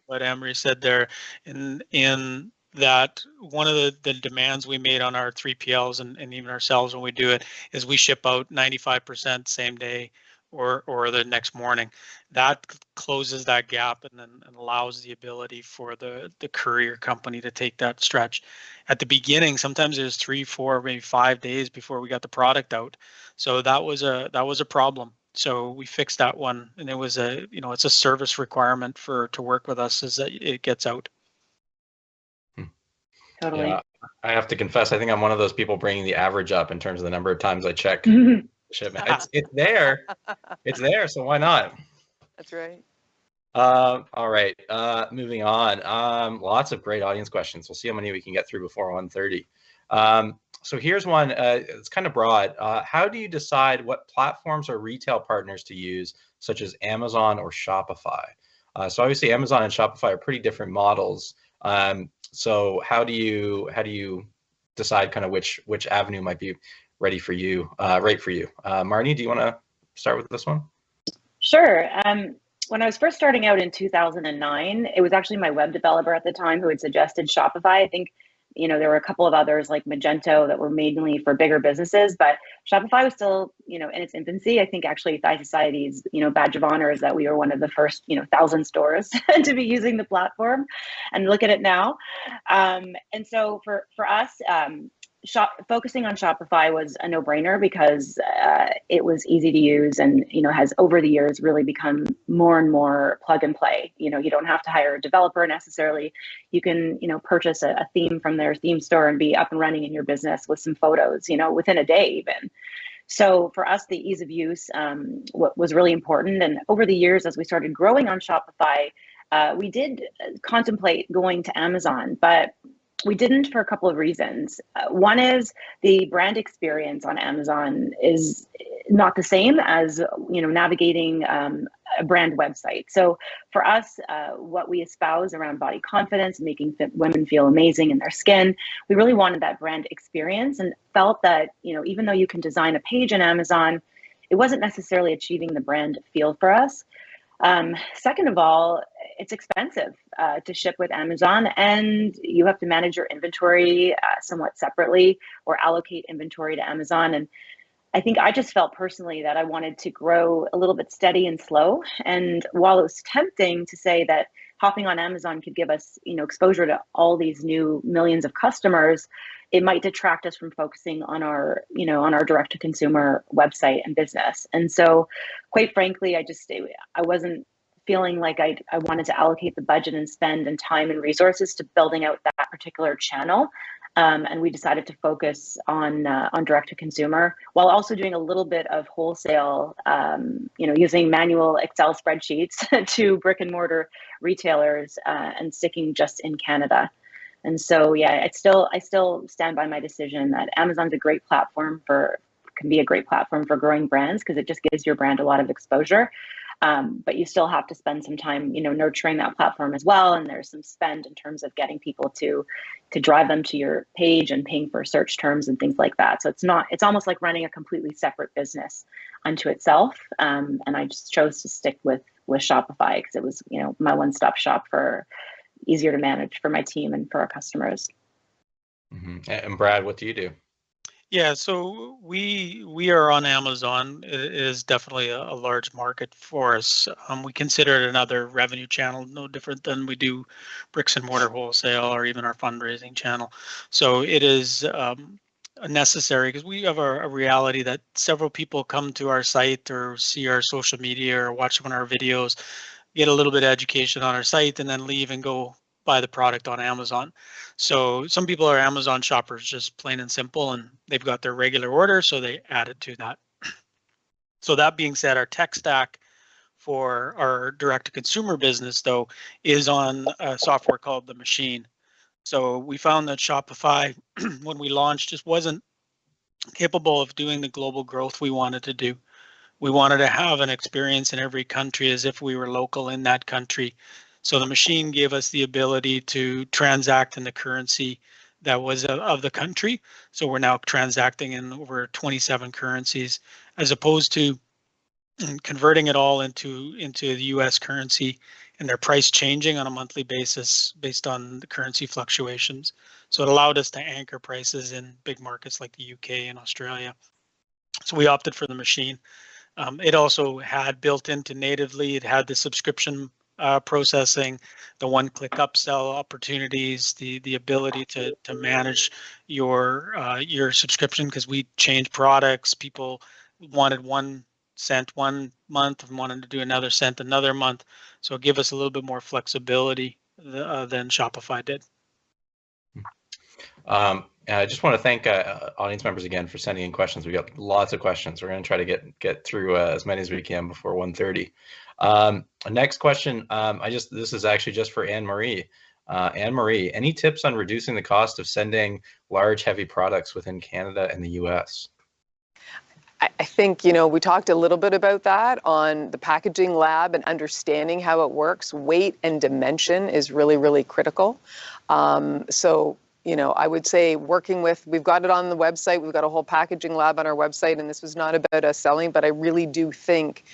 what Emery said there. In that, one of the demands we made on our 3PLs and even ourselves when we do it is we ship out 95% same day or the next morning. That closes that gap and then allows the ability for the courier company to take that stretch. At the beginning, sometimes it was 3, 4, maybe 5 days before we got the product out. So that was a problem. So we fixed that one, and it was it's a service requirement to work with us, is that it gets out.
Totally.
Yeah, I have to confess, I think I'm one of those people bringing the average up in terms of the number of times I check shipment. It's there. It's there, so why not?
That's right.
All right, moving on. Lots of great audience questions. We'll see how many we can get through before 1:30. So here's one, it's kind of broad. How do you decide what platforms or retail partners to use, such as Amazon or Shopify? So obviously Amazon and Shopify are pretty different models. So how do you decide kind of which avenue might be right for you? Marnie, do you want to start with this one?
Sure. When I was first starting out in 2009, it was actually my web developer at the time who had suggested Shopify. I think, there were a couple of others like Magento that were mainly for bigger businesses, but Shopify was still, in its infancy. I think actually Thigh Society's, badge of honor is that we were one of the first, 1,000 stores to be using the platform, and look at it now. And so for us, focusing on Shopify was a no-brainer because it was easy to use and, has over the years really become more and more plug and play. You don't have to hire a developer necessarily. You can, purchase a theme from their theme store and be up and running in your business with some photos, within a day even. So for us, the ease of use what was really important. And over the years, as we started growing on Shopify, we did contemplate going to Amazon, but we didn't for a couple of reasons. One is the brand experience on Amazon is not the same as navigating a brand website. So for us, what we espouse around body confidence, making women feel amazing in their skin, we really wanted that brand experience and felt that even though you can design a page in Amazon, it wasn't necessarily achieving the brand feel for us. Second of all, it's expensive to ship with Amazon, and you have to manage your inventory somewhat separately or allocate inventory to Amazon. And I think I just felt personally that I wanted to grow a little bit steady and slow. And while it was tempting to say that hopping on Amazon could give us, exposure to all these new millions of customers, it might detract us from focusing on our direct to consumer website and business. And so, quite frankly, I wasn't feeling like I wanted to allocate the budget and spend and time and resources to building out that particular channel. And we decided to focus on direct to consumer while also doing a little bit of wholesale, using manual Excel spreadsheets to brick and mortar retailers and sticking just in Canada. And so, yeah, I still stand by my decision that Amazon's can be a great platform for growing brands because it just gives your brand a lot of exposure. But you still have to spend some time, nurturing that platform as well. And there's some spend in terms of getting people to drive them to your page and paying for search terms and things like that. So it's almost like running a completely separate business unto itself. And I just chose to stick with Shopify because it was, my one-stop shop for easier to manage for my team and for our customers.
Mm-hmm. And Brad, what do you do?
Yeah, so we are on Amazon. It is definitely a large market for us. We consider it another revenue channel, no different than we do bricks and mortar wholesale or even our fundraising channel. So it is necessary because we have a reality that several people come to our site or see our social media or watch one of our videos, get a little bit of education on our site, and then leave and go buy the product on Amazon. So some people are Amazon shoppers, just plain and simple, and they've got their regular order, so they add it to that. So that being said, our tech stack for our direct-to-consumer business, though, is on a software called The Machine. So we found that Shopify, when we launched, just wasn't capable of doing the global growth we wanted to do. We wanted to have an experience in every country as if we were local in that country. So the machine gave us the ability to transact in the currency that was of the country. So we're now transacting in over 27 currencies, as opposed to converting it all into the US currency and their price changing on a monthly basis based on the currency fluctuations. So it allowed us to anchor prices in big markets like the UK and Australia. So we opted for the machine. It also had built into natively, it had the subscription processing, the one-click upsell opportunities, the ability to manage your subscription, because we changed products. People wanted 1 cent 1 month and wanted to do another cent another month. So it gave us a little bit more flexibility than Shopify did.
I just want to thank audience members again for sending in questions. We got lots of questions. We're going to try to get through as many as we can before 1:30. Next question. This is actually just for Anne Marie. Anne Marie, any tips on reducing the cost of sending large, heavy products within Canada and the US?
I think, we talked a little bit about that on the packaging lab and understanding how it works. Weight and dimension is really, really critical. So, I would say we've got it on the website. We've got a whole packaging lab on our website, and this was not about us selling, but I really do think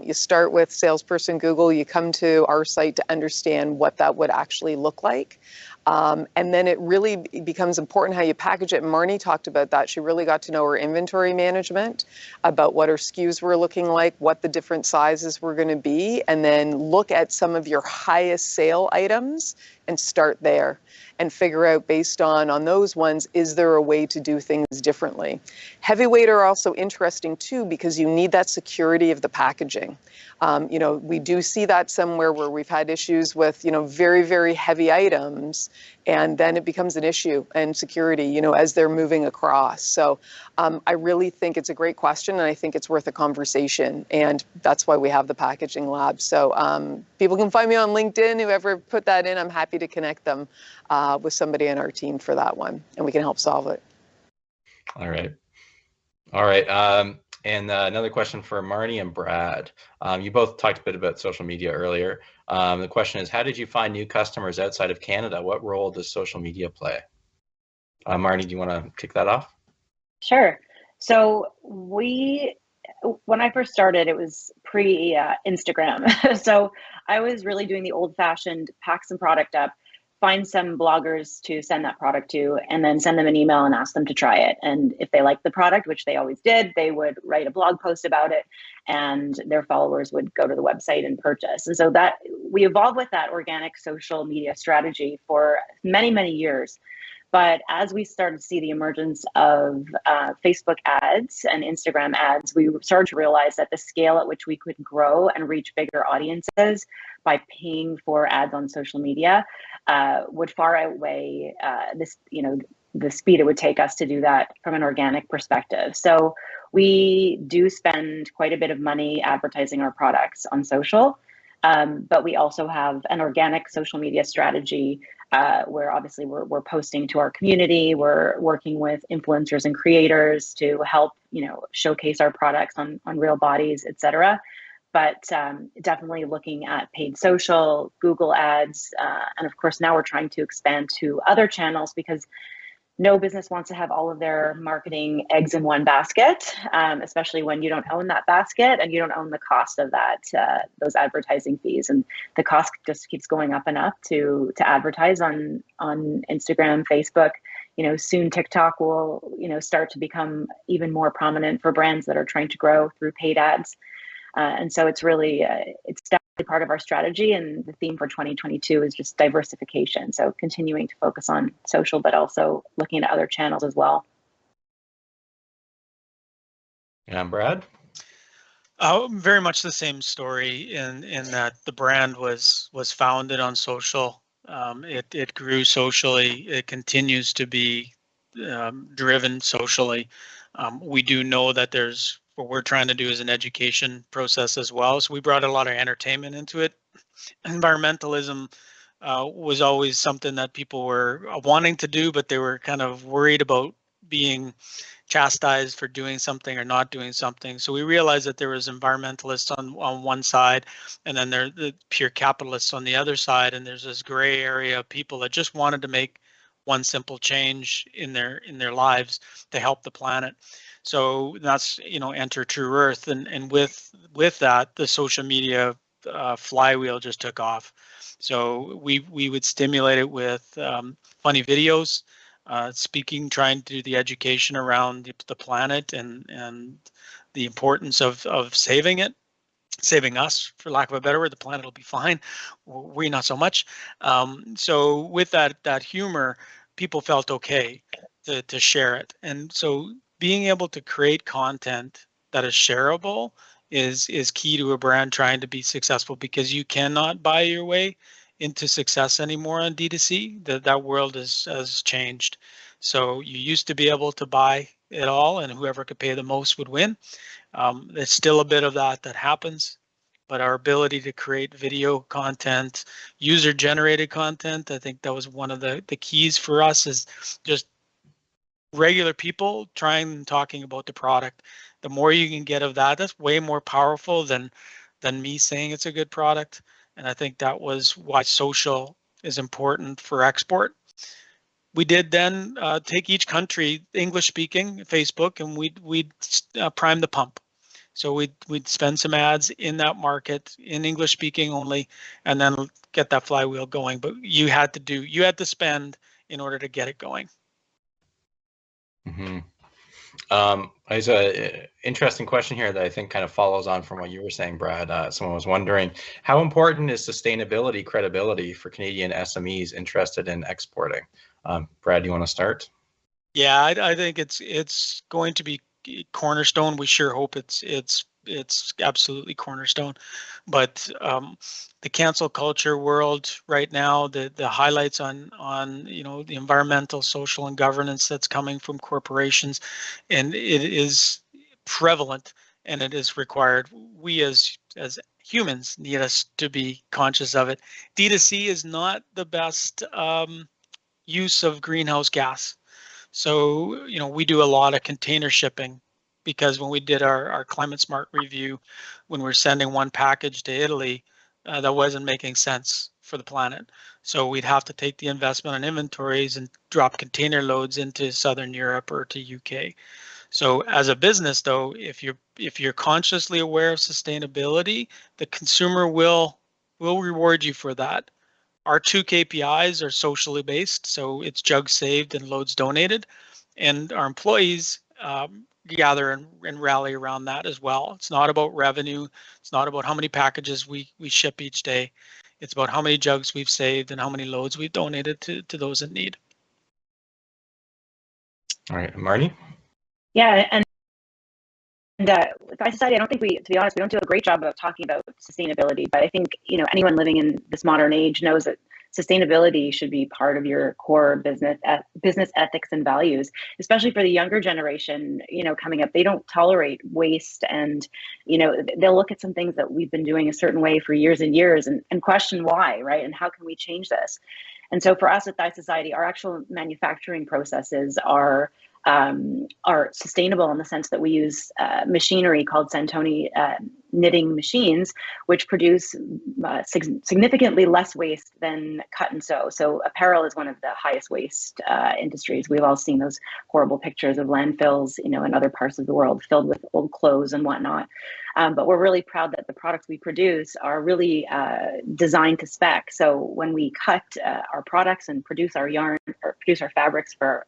you start with salesperson Google, you come to our site to understand what that would actually look like. And then it really becomes important how you package it. Marnie talked about that. She really got to know her inventory management, about what her SKUs were looking like, what the different sizes were going to be, and then look at some of your highest sale items and start there and figure out, based on those ones, is there a way to do things differently? Heavyweight are also interesting too, because you need that security of the packaging. We do see that somewhere where we've had issues with, very, very heavy items and then it becomes an issue and security, you know, as they're moving across. So I really think it's a great question, and I think it's worth a conversation, and that's why we have the packaging lab. So people can find me on LinkedIn. Whoever put that in, I'm happy to connect them with somebody on our team for that one, and we can help solve it.
All right. All right. And another question for Marnie and Brad. You both talked a bit about social media earlier. The question is, how did you find new customers outside of Canada? What role does social media play? Marnie, do you want to kick that off?
Sure. So when I first started, it was pre-Instagram. So I was really doing the old-fashioned pack some product up, find some bloggers to send that product to, and then send them an email and ask them to try it. And if they liked the product, which they always did, they would write a blog post about it, and their followers would go to the website and purchase. And so that we evolved with that organic social media strategy for many, many years. But as we started to see the emergence of Facebook ads and Instagram ads, we started to realize that the scale at which we could grow and reach bigger audiences by paying for ads on social media would far outweigh the speed it would take us to do that from an organic perspective. So we do spend quite a bit of money advertising our products on social, but we also have an organic social media strategy where obviously we're posting to our community. We're working with influencers and creators to help, showcase our products on real bodies, et cetera. But definitely looking at paid social, Google ads, and of course now we're trying to expand to other channels, because no business wants to have all of their marketing eggs in one basket, especially when you don't own that basket and you don't own the cost of that, those advertising fees. And the cost just keeps going up and up to advertise on Instagram, Facebook. Soon TikTok will, start to become even more prominent for brands that are trying to grow through paid ads. And so it's really, it's definitely part of our strategy. And the theme for 2022 is just diversification. So continuing to focus on social, but also looking at other channels as well.
And Brad?
Very much the same story in that the brand was founded on social. It grew socially. It continues to be driven socially. We do know that there's what we're trying to do is an education process as well. So we brought a lot of entertainment into it. Environmentalism was always something that people were wanting to do, but they were kind of worried about being chastised for doing something or not doing something. So we realized that there was environmentalists on one side, and then there the pure capitalists on the other side. And there's this gray area of people that just wanted to make one simple change in their lives to help the planet. So that's, enter True Earth, and with that, the social media flywheel just took off. So we would stimulate it with funny videos, speaking, trying to do the education around the planet and the importance of saving it, saving us, for lack of a better word. The planet will be fine, we not so much. So with that humor, people felt okay to share it, and so being able to create content that is shareable is key to a brand trying to be successful, because you cannot buy your way into success anymore on D2C. That world has changed. So you used to be able to buy it all, and whoever could pay the most would win. There's still a bit of that happens, but our ability to create video content, user-generated content, I think that was one of the keys for us, is just regular people trying and talking about the product. The more you can get of that, that's way more powerful than me saying it's a good product. And I think that was why social is important for export. We did then take each country, English speaking, Facebook, and we'd prime the pump. So we'd spend some ads in that market in English speaking only, and then get that flywheel going. But you had to spend in order to get it going.
Mm-hmm. There's an interesting question here that I think kind of follows on from what you were saying, Brad. Someone was wondering, how important is sustainability credibility for Canadian SMEs interested in exporting? Brad, do you want to start?
Yeah, I think it's going to be cornerstone. We sure hope it's it's absolutely cornerstone. But the cancel culture world right now, the highlights on the environmental, social, and governance that's coming from corporations, and it is prevalent and it is required. We as humans need us to be conscious of it. D2C is not the best use of greenhouse gas. So, we do a lot of container shipping, because when we did our climate smart review, when we're sending one package to Italy, that wasn't making sense for the planet. So we'd have to take the investment on inventories and drop container loads into Southern Europe or to UK. So as a business, though, if you're consciously aware of sustainability, the consumer will reward you for that. Our two KPIs are socially based, so it's jugs saved and loads donated, and our employees gather and rally around that as well. It's not about revenue. It's not about how many packages we ship each day. It's about how many jugs we've saved and how many loads we've donated to those in need.
All right, Marnie?
Yeah, and with High Society, I don't think to be honest, we don't do a great job of talking about sustainability, but I think, anyone living in this modern age knows that sustainability should be part of your core business ethics and values, especially for the younger generation, coming up. They don't tolerate waste, and, they'll look at some things that we've been doing a certain way for years and years and question why, right? And how can we change this? And so for us at High Society, our actual manufacturing processes are sustainable in the sense that we use machinery called Santoni knitting machines, which produce significantly less waste than cut and sew. So apparel is one of the highest waste industries. We've all seen those horrible pictures of landfills, in other parts of the world filled with old clothes and whatnot. But we're really proud that the products we produce are really designed to spec. So when we cut our products and produce our yarn or produce our fabrics for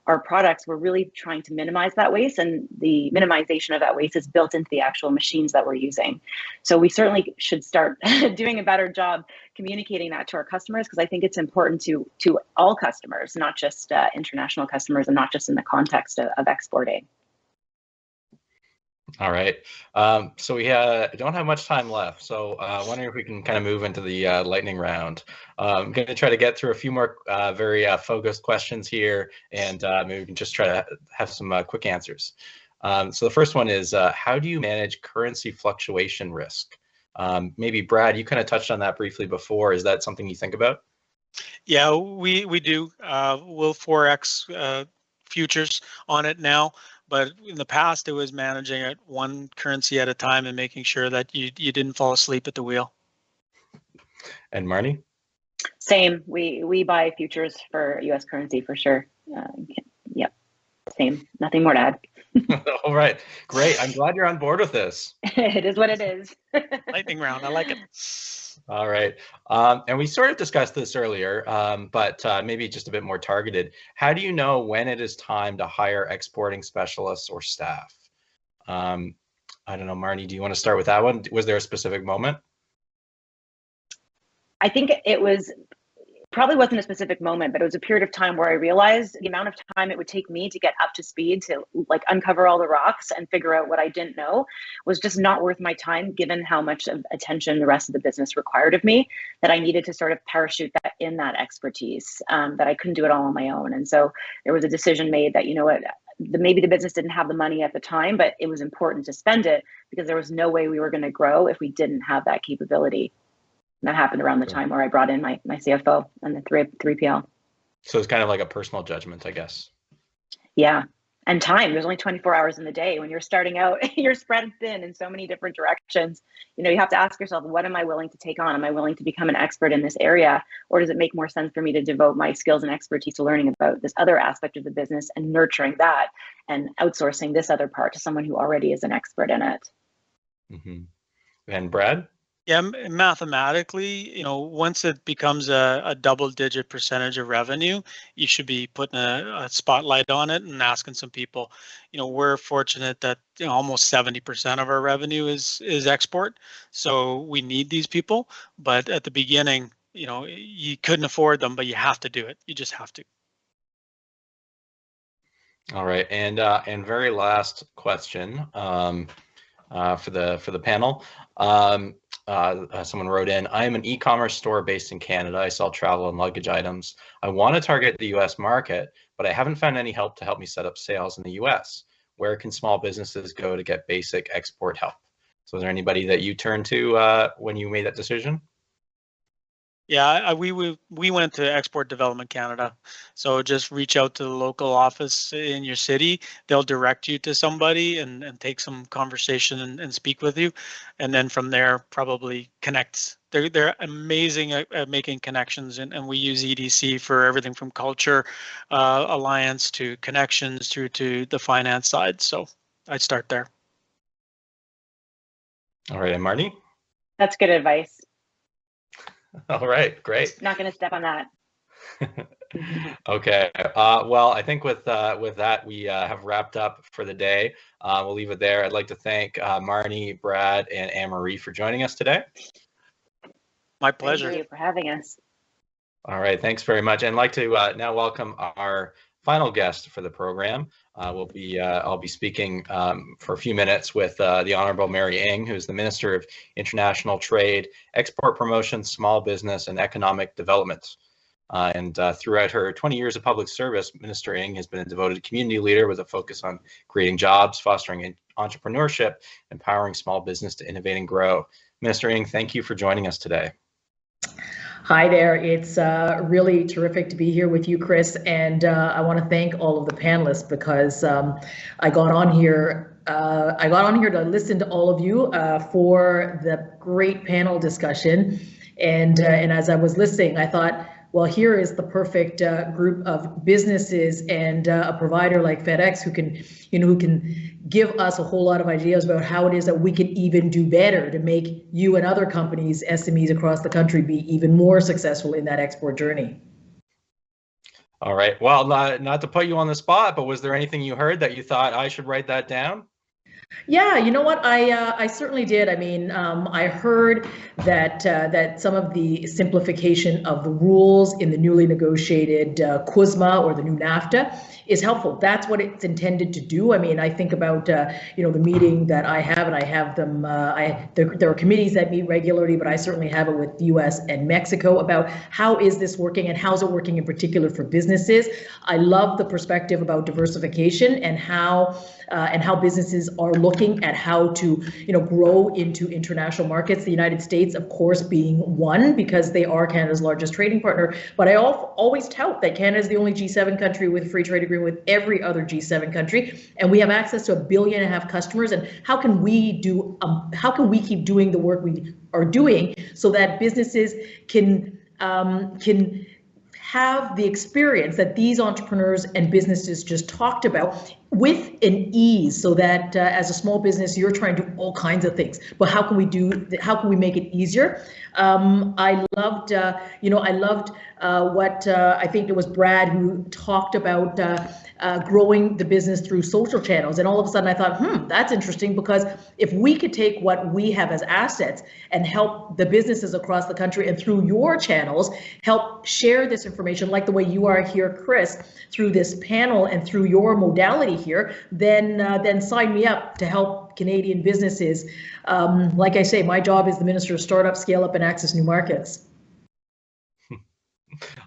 our products, we're really trying to minimize that waste, and the minimization of that waste is built into the actual machines that we're using. So we certainly should start doing a better job communicating that to our customers, because I think it's important to all customers, not just international customers, and not just in the context of exporting.
All right. So we don't have much time left. So wondering if we can kind of move into the lightning round. I'm going to try to get through a few more very focused questions here, and maybe we can just try to have some quick answers. So the first one is, how do you manage currency fluctuation risk? Maybe Brad, you kind of touched on that briefly before. Is that something you think about?
Yeah, we do. We'll Forex futures on it now. But in the past, it was managing it one currency at a time and making sure that you didn't fall asleep at the wheel.
And Marnie?
Same. We buy futures for U.S. currency for sure. Yep. Same. Nothing more to add.
All right. Great. I'm glad you're on board with this.
It is what it is.
Lightning round. I like it.
All right. And we sort of discussed this earlier, but maybe just a bit more targeted. How do you know when it is time to hire exporting specialists or staff? I don't know, Marnie, do you want to start with that one? Was there a specific moment?
I think it probably wasn't a specific moment, but it was a period of time where I realized the amount of time it would take me to get up to speed to uncover all the rocks and figure out what I didn't know was just not worth my time, given how much of attention the rest of the business required of me, that I needed to sort of parachute that expertise, that I couldn't do it all on my own. And so there was a decision made that, maybe the business didn't have the money at the time, but it was important to spend it because there was no way we were going to grow if we didn't have that capability. And that happened around the time where I brought in my CFO and the 3PL.
So it's kind of like a personal judgment, I guess.
Yeah. And time. There's only 24 hours in the day. When you're starting out, you're spread thin in so many different directions. You have to ask yourself, what am I willing to take on? Am I willing to become an expert in this area? Or does it make more sense for me to devote my skills and expertise to learning about this other aspect of the business and nurturing that and outsourcing this other part to someone who already is an expert in it?
Mm-hmm. And Brad?
Yeah, mathematically, once it becomes a double-digit percentage of revenue, you should be putting a spotlight on it and asking some people. We're fortunate that almost 70% of our revenue is export, so we need these people. But at the beginning, you couldn't afford them, but you have to do it. You just have to.
All right, and very last question. for the panel. Someone wrote in, I am an e-commerce store based in Canada. I sell travel and luggage items. I want to target the US market, but I haven't found any help to help me set up sales in the US. Where can small businesses go to get basic export help? So is there anybody that you turned to when you made that decision?
Yeah, we went to Export Development Canada. So just reach out to the local office in your city. They'll direct you to somebody and take some conversation and speak with you. And then from there, probably connect. They're amazing at making connections. And we use EDC for everything from culture alliance to connections through to the finance side. So I'd start there.
All right, and Marnie?
That's good advice.
All right, great.
Not going to step on that.
Okay. Well, I think with that, we have wrapped up for the day. We'll leave it there. I'd like to thank Marnie, Brad, and Anne-Marie for joining us today.
My pleasure.
Thank you for having us.
All right, thanks very much. And I'd like to now welcome our final guest for the program. I'll be speaking for a few minutes with the Honorable Mary Ng, who's the Minister of International Trade, Export Promotion, Small Business, and Economic Development. And throughout her 20 years of public service, Minister Ng has been a devoted community leader with a focus on creating jobs, fostering entrepreneurship, empowering small business to innovate and grow. Minister Ng, thank you for joining us today.
Hi there. It's really terrific to be here with you, Chris, and I want to thank all of the panelists because I got on here to listen to all of you for the great panel discussion, and as I was listening, I thought, well, here is the perfect group of businesses and a provider like FedEx who can give us a whole lot of ideas about how it is that we can even do better to make you and other companies, SMEs across the country, be even more successful in that export journey.
All right. Well, not to put you on the spot, but was there anything you heard that you thought I should write that down?
Yeah, you know what? I certainly did. I mean, I heard that some of the simplification of the rules in the newly negotiated CUSMA or the new NAFTA is helpful. That's what it's intended to do. I mean, I think about the meeting that I have, and I have them. There are committees that meet regularly, but I certainly have it with the U.S. and Mexico about how is this working and how's it working in particular for businesses. I love the perspective about diversification and how businesses are looking at how to grow into international markets. The United States, of course, being one because they are Canada's largest trading partner. But I always tout that Canada is the only G7 country with a free trade agreement with every other G7 country, and we have access to 1.5 billion customers. And how can we keep doing the work we are doing so that businesses can have the experience that these entrepreneurs and businesses just talked about with an ease, so that as a small business, you're trying to do all kinds of things. But how can we make it easier? I loved what I think it was Brad who talked about growing the business through social channels. And all of a sudden I thought, that's interesting, because if we could take what we have as assets and help the businesses across the country and through your channels, help share this information like the way you are here, Chris, through this panel and through your modality here, then sign me up to help Canadian businesses. Like I say, my job is the Minister of Startup, Scale Up, and Access New Markets.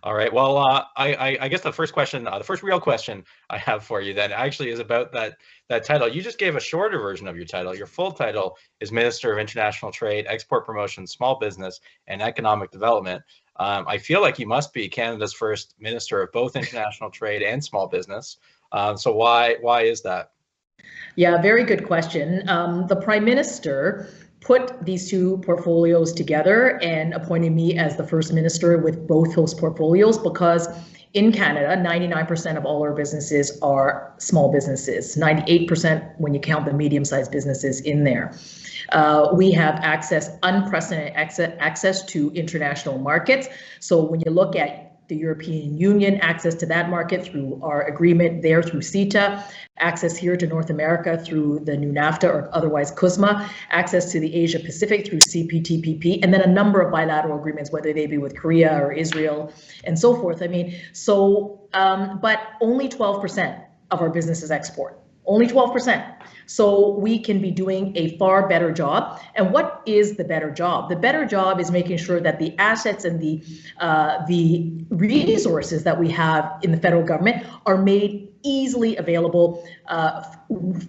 All right. Well, I guess the first real question I have for you then actually is about that title. You just gave a shorter version of your title. Your full title is Minister of International Trade, Export Promotion, Small Business, and Economic Development. I feel like you must be Canada's first Minister of both international trade and small business. So why is that?
Yeah, very good question. The Prime Minister put these two portfolios together and appointed me as the first minister with both those portfolios, because in Canada, 99% of all our businesses are small businesses, 98% when you count the medium-sized businesses in there. We have unprecedented access to international markets. So when you look at the European Union, access to that market through our agreement there through CETA, access here to North America through the new NAFTA or otherwise CUSMA, access to the Asia Pacific through CPTPP, and then a number of bilateral agreements, whether they be with Korea or Israel and so forth. I mean, but only 12% of our businesses export. only 12%. So we can be doing a far better job. And what is the better job? The better job is making sure that the assets and the resources that we have in the federal government are made easily available,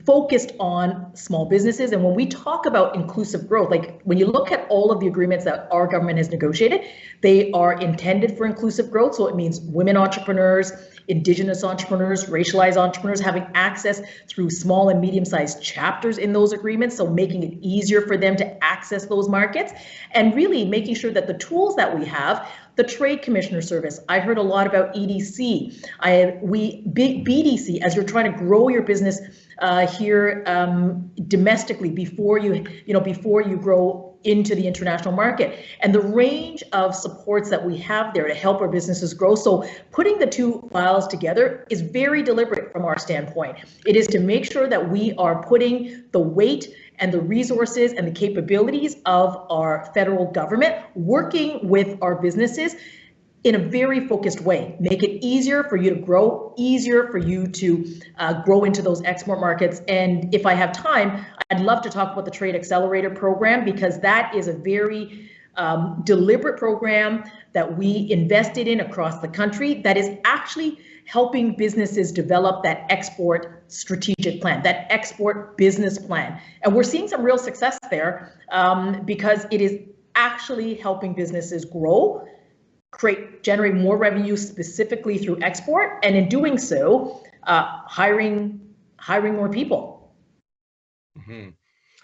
focused on small businesses. And when we talk about inclusive growth, like when you look at all of the agreements that our government has negotiated, they are intended for inclusive growth. So it means women entrepreneurs, Indigenous entrepreneurs, racialized entrepreneurs having access through small and medium-sized chapters in those agreements, so making it easier for them to access those markets, and really making sure that the tools that we have, the Trade Commissioner Service, I heard a lot about EDC, BDC, as you're trying to grow your business here domestically before you grow into the international market, and the range of supports that we have there to help our businesses grow. So putting the two files together is very deliberate from our standpoint. It is to make sure that we are putting the weight and the resources and the capabilities of our federal government working with our businesses in a very focused way. Make it easier for you to grow, easier for you to grow into those export markets. And if I have time, I'd love to talk about the Trade Accelerator Program, because that is a very deliberate program that we invested in across the country that is actually helping businesses develop that export strategic plan, that export business plan. And we're seeing some real success there because it is actually helping businesses grow, generate more revenue specifically through export, and in doing so, hiring more people.
Mm-hmm.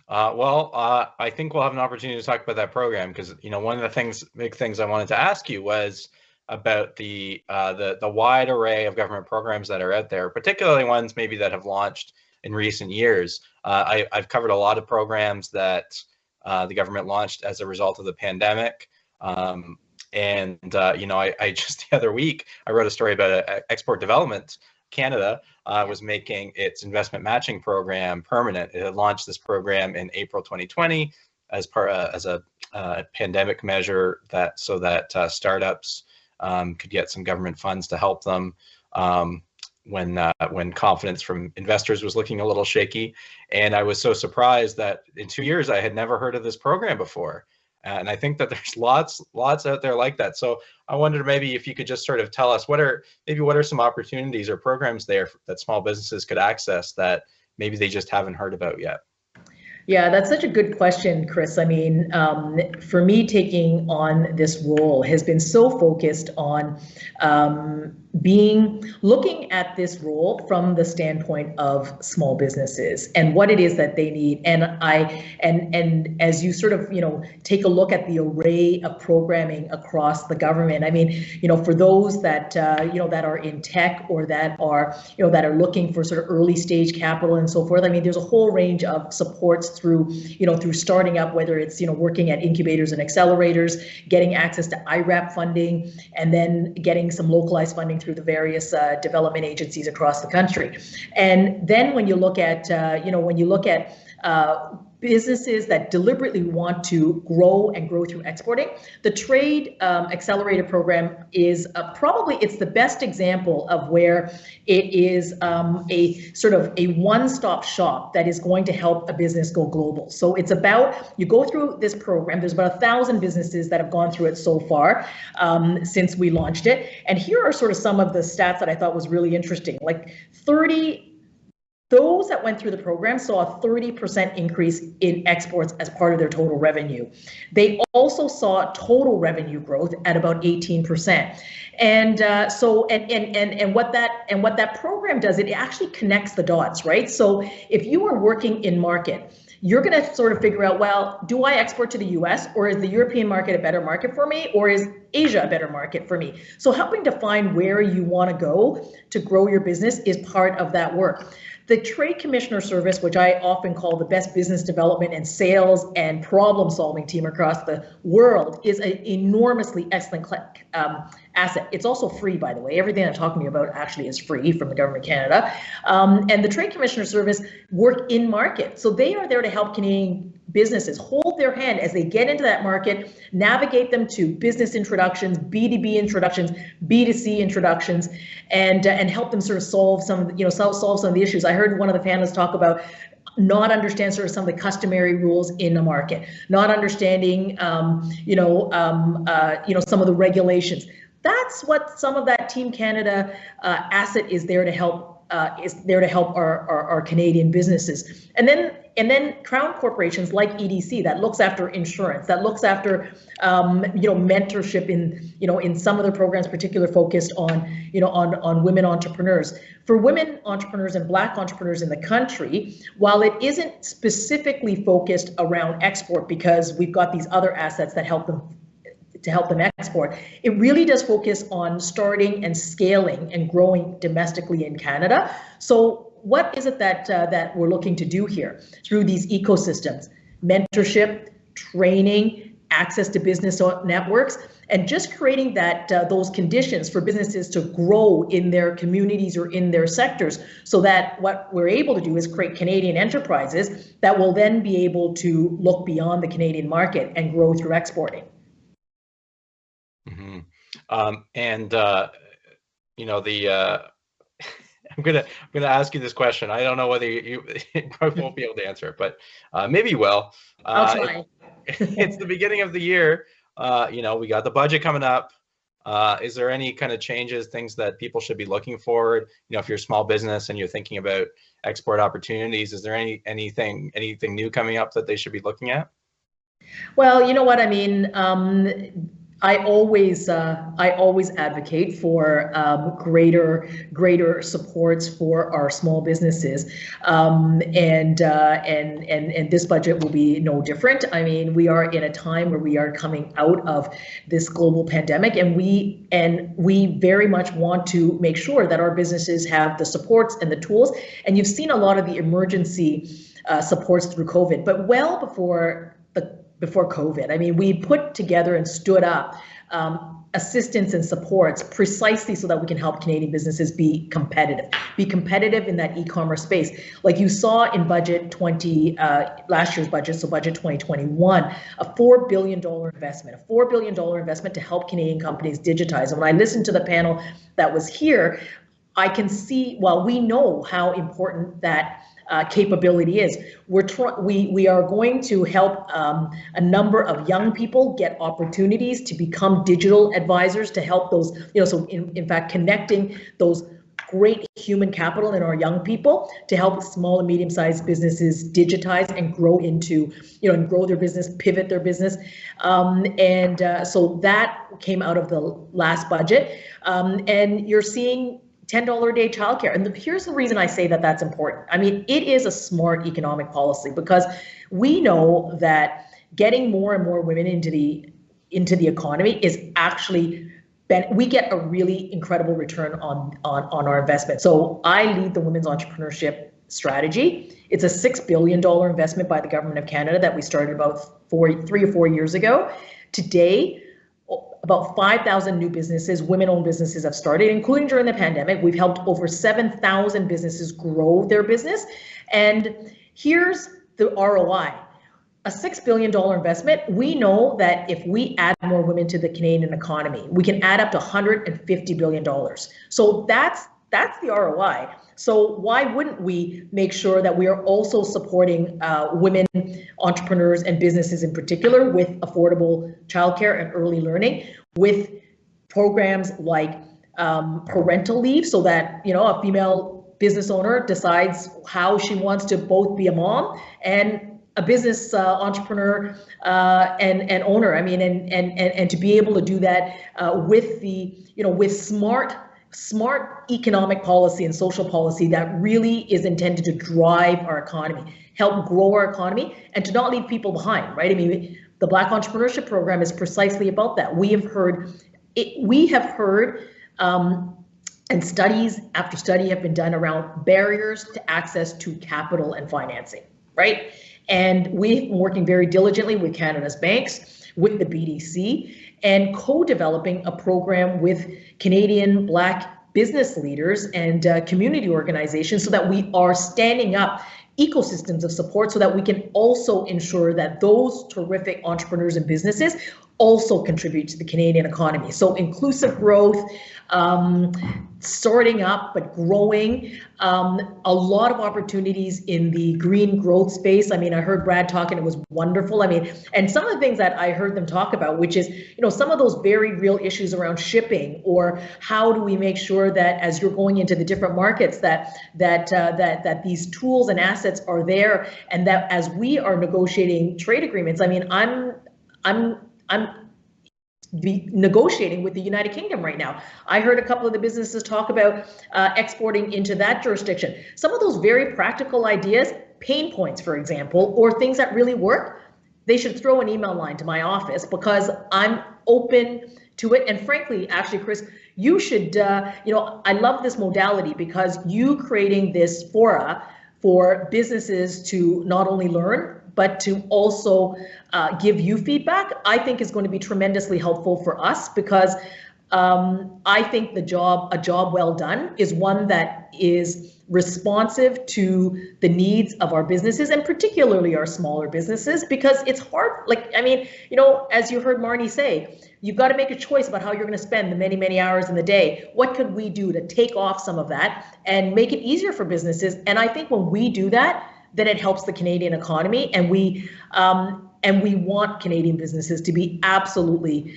I think we'll have an opportunity to talk about that program, because one of the big things I wanted to ask you was about the wide array of government programs that are out there, particularly ones maybe that have launched in recent years. I've covered a lot of programs that the government launched as a result of the pandemic. I just the other week, I wrote a story about Export Development Canada was making its investment matching program permanent. It had launched this program in April 2020 as a pandemic measure so that startups could get some government funds to help them when confidence from investors was looking a little shaky. And I was so surprised that in 2 years I had never heard of this program before. And I think that there's lots out there like that. So I wondered maybe if you could just sort of tell us what are some opportunities or programs there that small businesses could access that maybe they just haven't heard about yet.
Yeah, that's such a good question, Chris. I mean, for me, taking on this role has been so focused on looking at this role from the standpoint of small businesses and what it is that they need. And as you sort of, take a look at the array of programming across the government, I mean, for those that, that are in tech or that are looking for sort of early stage capital and so forth, I mean, there's a whole range of supports through starting up, whether it's, working at incubators and accelerators, getting access to IRAP funding, and then getting some localized funding through the various development agencies across the country. And then when you look at, businesses that deliberately want to grow through exporting, the Trade Accelerator Program is it's the best example of where it is a sort of a one-stop shop that is going to help a business go global. So it's you go through this program, there's about 1,000 businesses that have gone through it so far since we launched it. And here are sort of some of the stats that I thought was really interesting. Like those that went through the program saw a 30% increase in exports as part of their total revenue. They also saw total revenue growth at about 18%. And what that program does, it actually connects the dots, right? So if you are working in market, you're going to sort of figure out, well, do I export to the US, or is the European market a better market for me, or is Asia a better market for me? So helping define where you want to go to grow your business is part of that work. The Trade Commissioner Service, which I often call the best business development and sales and problem-solving team across the world, is an enormously excellent asset. It's also free, by the way. Everything I'm talking about actually is free from the Government of Canada. And the Trade Commissioner Service work in market. So they are there to help Canadian businesses, hold their hand as they get into that market, navigate them to business introductions, B2B introductions, B2C introductions, and help them sort of solve some of the issues. I heard one of the panelists talk about not understand sort of some of the customary rules in the market, not understanding, some of the regulations. That's what some of that Team Canada asset is there to help. Our Canadian businesses, and then Crown corporations like EDC that looks after insurance, that looks after mentorship in some of their programs, particularly focused on women entrepreneurs. For women entrepreneurs and Black entrepreneurs in the country, while it isn't specifically focused around export because we've got these other assets that help them export, it really does focus on starting and scaling and growing domestically in Canada. So what is it that we're looking to do here through these ecosystems? Mentorship, training, access to business networks, and just creating those conditions for businesses to grow in their communities or in their sectors, so that what we're able to do is create Canadian enterprises that will then be able to look beyond the Canadian market and grow through exporting.
Mm-hmm. I'm gonna ask you this question. I don't know whether you probably won't be able to answer it, but maybe you will.
I'll try.
It's the beginning of the year. We got the budget coming up. Is there any kind of changes, things that people should be looking forward? If you're a small business and you're thinking about export opportunities, is there anything new coming up that they should be looking at?
Well, you know what I mean. I always advocate for greater supports for our small businesses, and this budget will be no different. I mean, we are in a time where we are coming out of this global pandemic, and we very much want to make sure that our businesses have the supports and the tools. And you've seen a lot of the emergency supports through COVID, but well before COVID. I mean, we put together and stood up assistance and supports precisely so that we can help Canadian businesses be competitive in that e-commerce space. Like you saw in budget last year's budget, so budget 2021, a $4 billion investment to help Canadian companies digitize. And when I listened to the panel that was here, I can see, while we know how important that capability is, we are going to help a number of young people get opportunities to become digital advisors to help those, so in fact, connecting those great human capital in our young people to help small and medium-sized businesses digitize and grow into, and grow their business, pivot their business. So that came out of the last budget. And you're seeing $10 a day childcare. And here's the reason I say that that's important. I mean, it is a smart economic policy because we know that getting more and more women into the economy is actually, we get a really incredible return on our investment. So I lead the women's entrepreneurship strategy. It's a $6 billion investment by the government of Canada that we started about 3 or 4 years ago. Today, about 5,000 new businesses, women-owned businesses have started, including during the pandemic. We've helped over 7,000 businesses grow their business. And here's the ROI. A $6 billion investment, we know that if we add more women to the Canadian economy, we can add up to $150 billion. So that's the ROI. So why wouldn't we make sure that we are also supporting women entrepreneurs and businesses in particular with affordable childcare and early learning, with programs like parental leave, so that a female business owner decides how she wants to both be a mom and a business entrepreneur and owner. I mean, and to be able to do that with with smart economic policy and social policy that really is intended to drive our economy, help grow our economy, and to not leave people behind, right? I mean, the Black Entrepreneurship Program is precisely about that. We have heard, and studies after study have been done around barriers to access to capital and financing, right? And we've been working very diligently with Canada's banks, with the BDC, and co-developing a program with Canadian Black business leaders and community organizations so that we are standing up ecosystems of support so that we can also ensure that those terrific entrepreneurs and businesses also contribute to the Canadian economy. So inclusive growth, starting up but growing, a lot of opportunities in the green growth space. I mean, I heard Brad talking, it was wonderful. I mean, and some of the things that I heard them talk about, which is, you know, some of those very real issues around shipping, or how do we make sure that as you're going into the different markets that these tools and assets are there, and that as we are negotiating trade agreements, I mean, I'm negotiating with the United Kingdom right now. I heard a couple of the businesses talk about exporting into that jurisdiction. Some of those very practical ideas, pain points, for example, or things that really work, they should throw an email line to my office, because I'm open to it. And frankly, actually, Chris, you should, you know, I love this modality, because you creating this fora for businesses to not only learn, but to also give you feedback, I think is going to be tremendously helpful for us, because I think a job well done is one that is responsive to the needs of our businesses, and particularly our smaller businesses, because it's hard. Like, I mean, you know, as you heard Marnie say, you've got to make a choice about how you're going to spend the many, many hours in the day. What could we do to take off some of that and make it easier for businesses? And I think when we do that, then it helps the Canadian economy, and we want Canadian businesses to be absolutely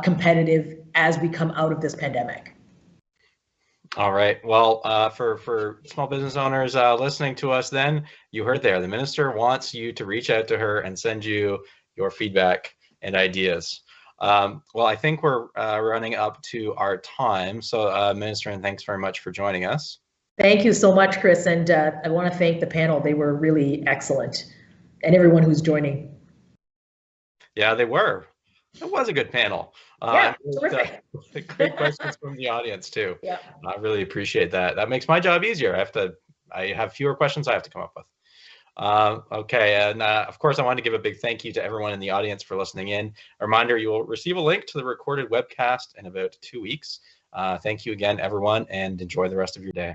competitive as we come out of this pandemic.
All right. Well, for small business owners listening to us, then you heard there, the minister wants you to reach out to her and send you your feedback and ideas. Well, I think we're running up to our time. So, Minister, and thanks very much for joining us.
Thank you so much, Chris. And I want to thank the panel. They were really excellent, and everyone who's joining.
Yeah, they were. It was a good panel.
Yeah, terrific.
Great questions from the audience too.
Yeah,
I really appreciate that. That makes my job easier. I have fewer questions I have to come up with. Okay, and of course, I want to give a big thank you to everyone in the audience for listening in. A reminder, you will receive a link to the recorded webcast in about 2 weeks. Thank you again, everyone, and enjoy the rest of your day.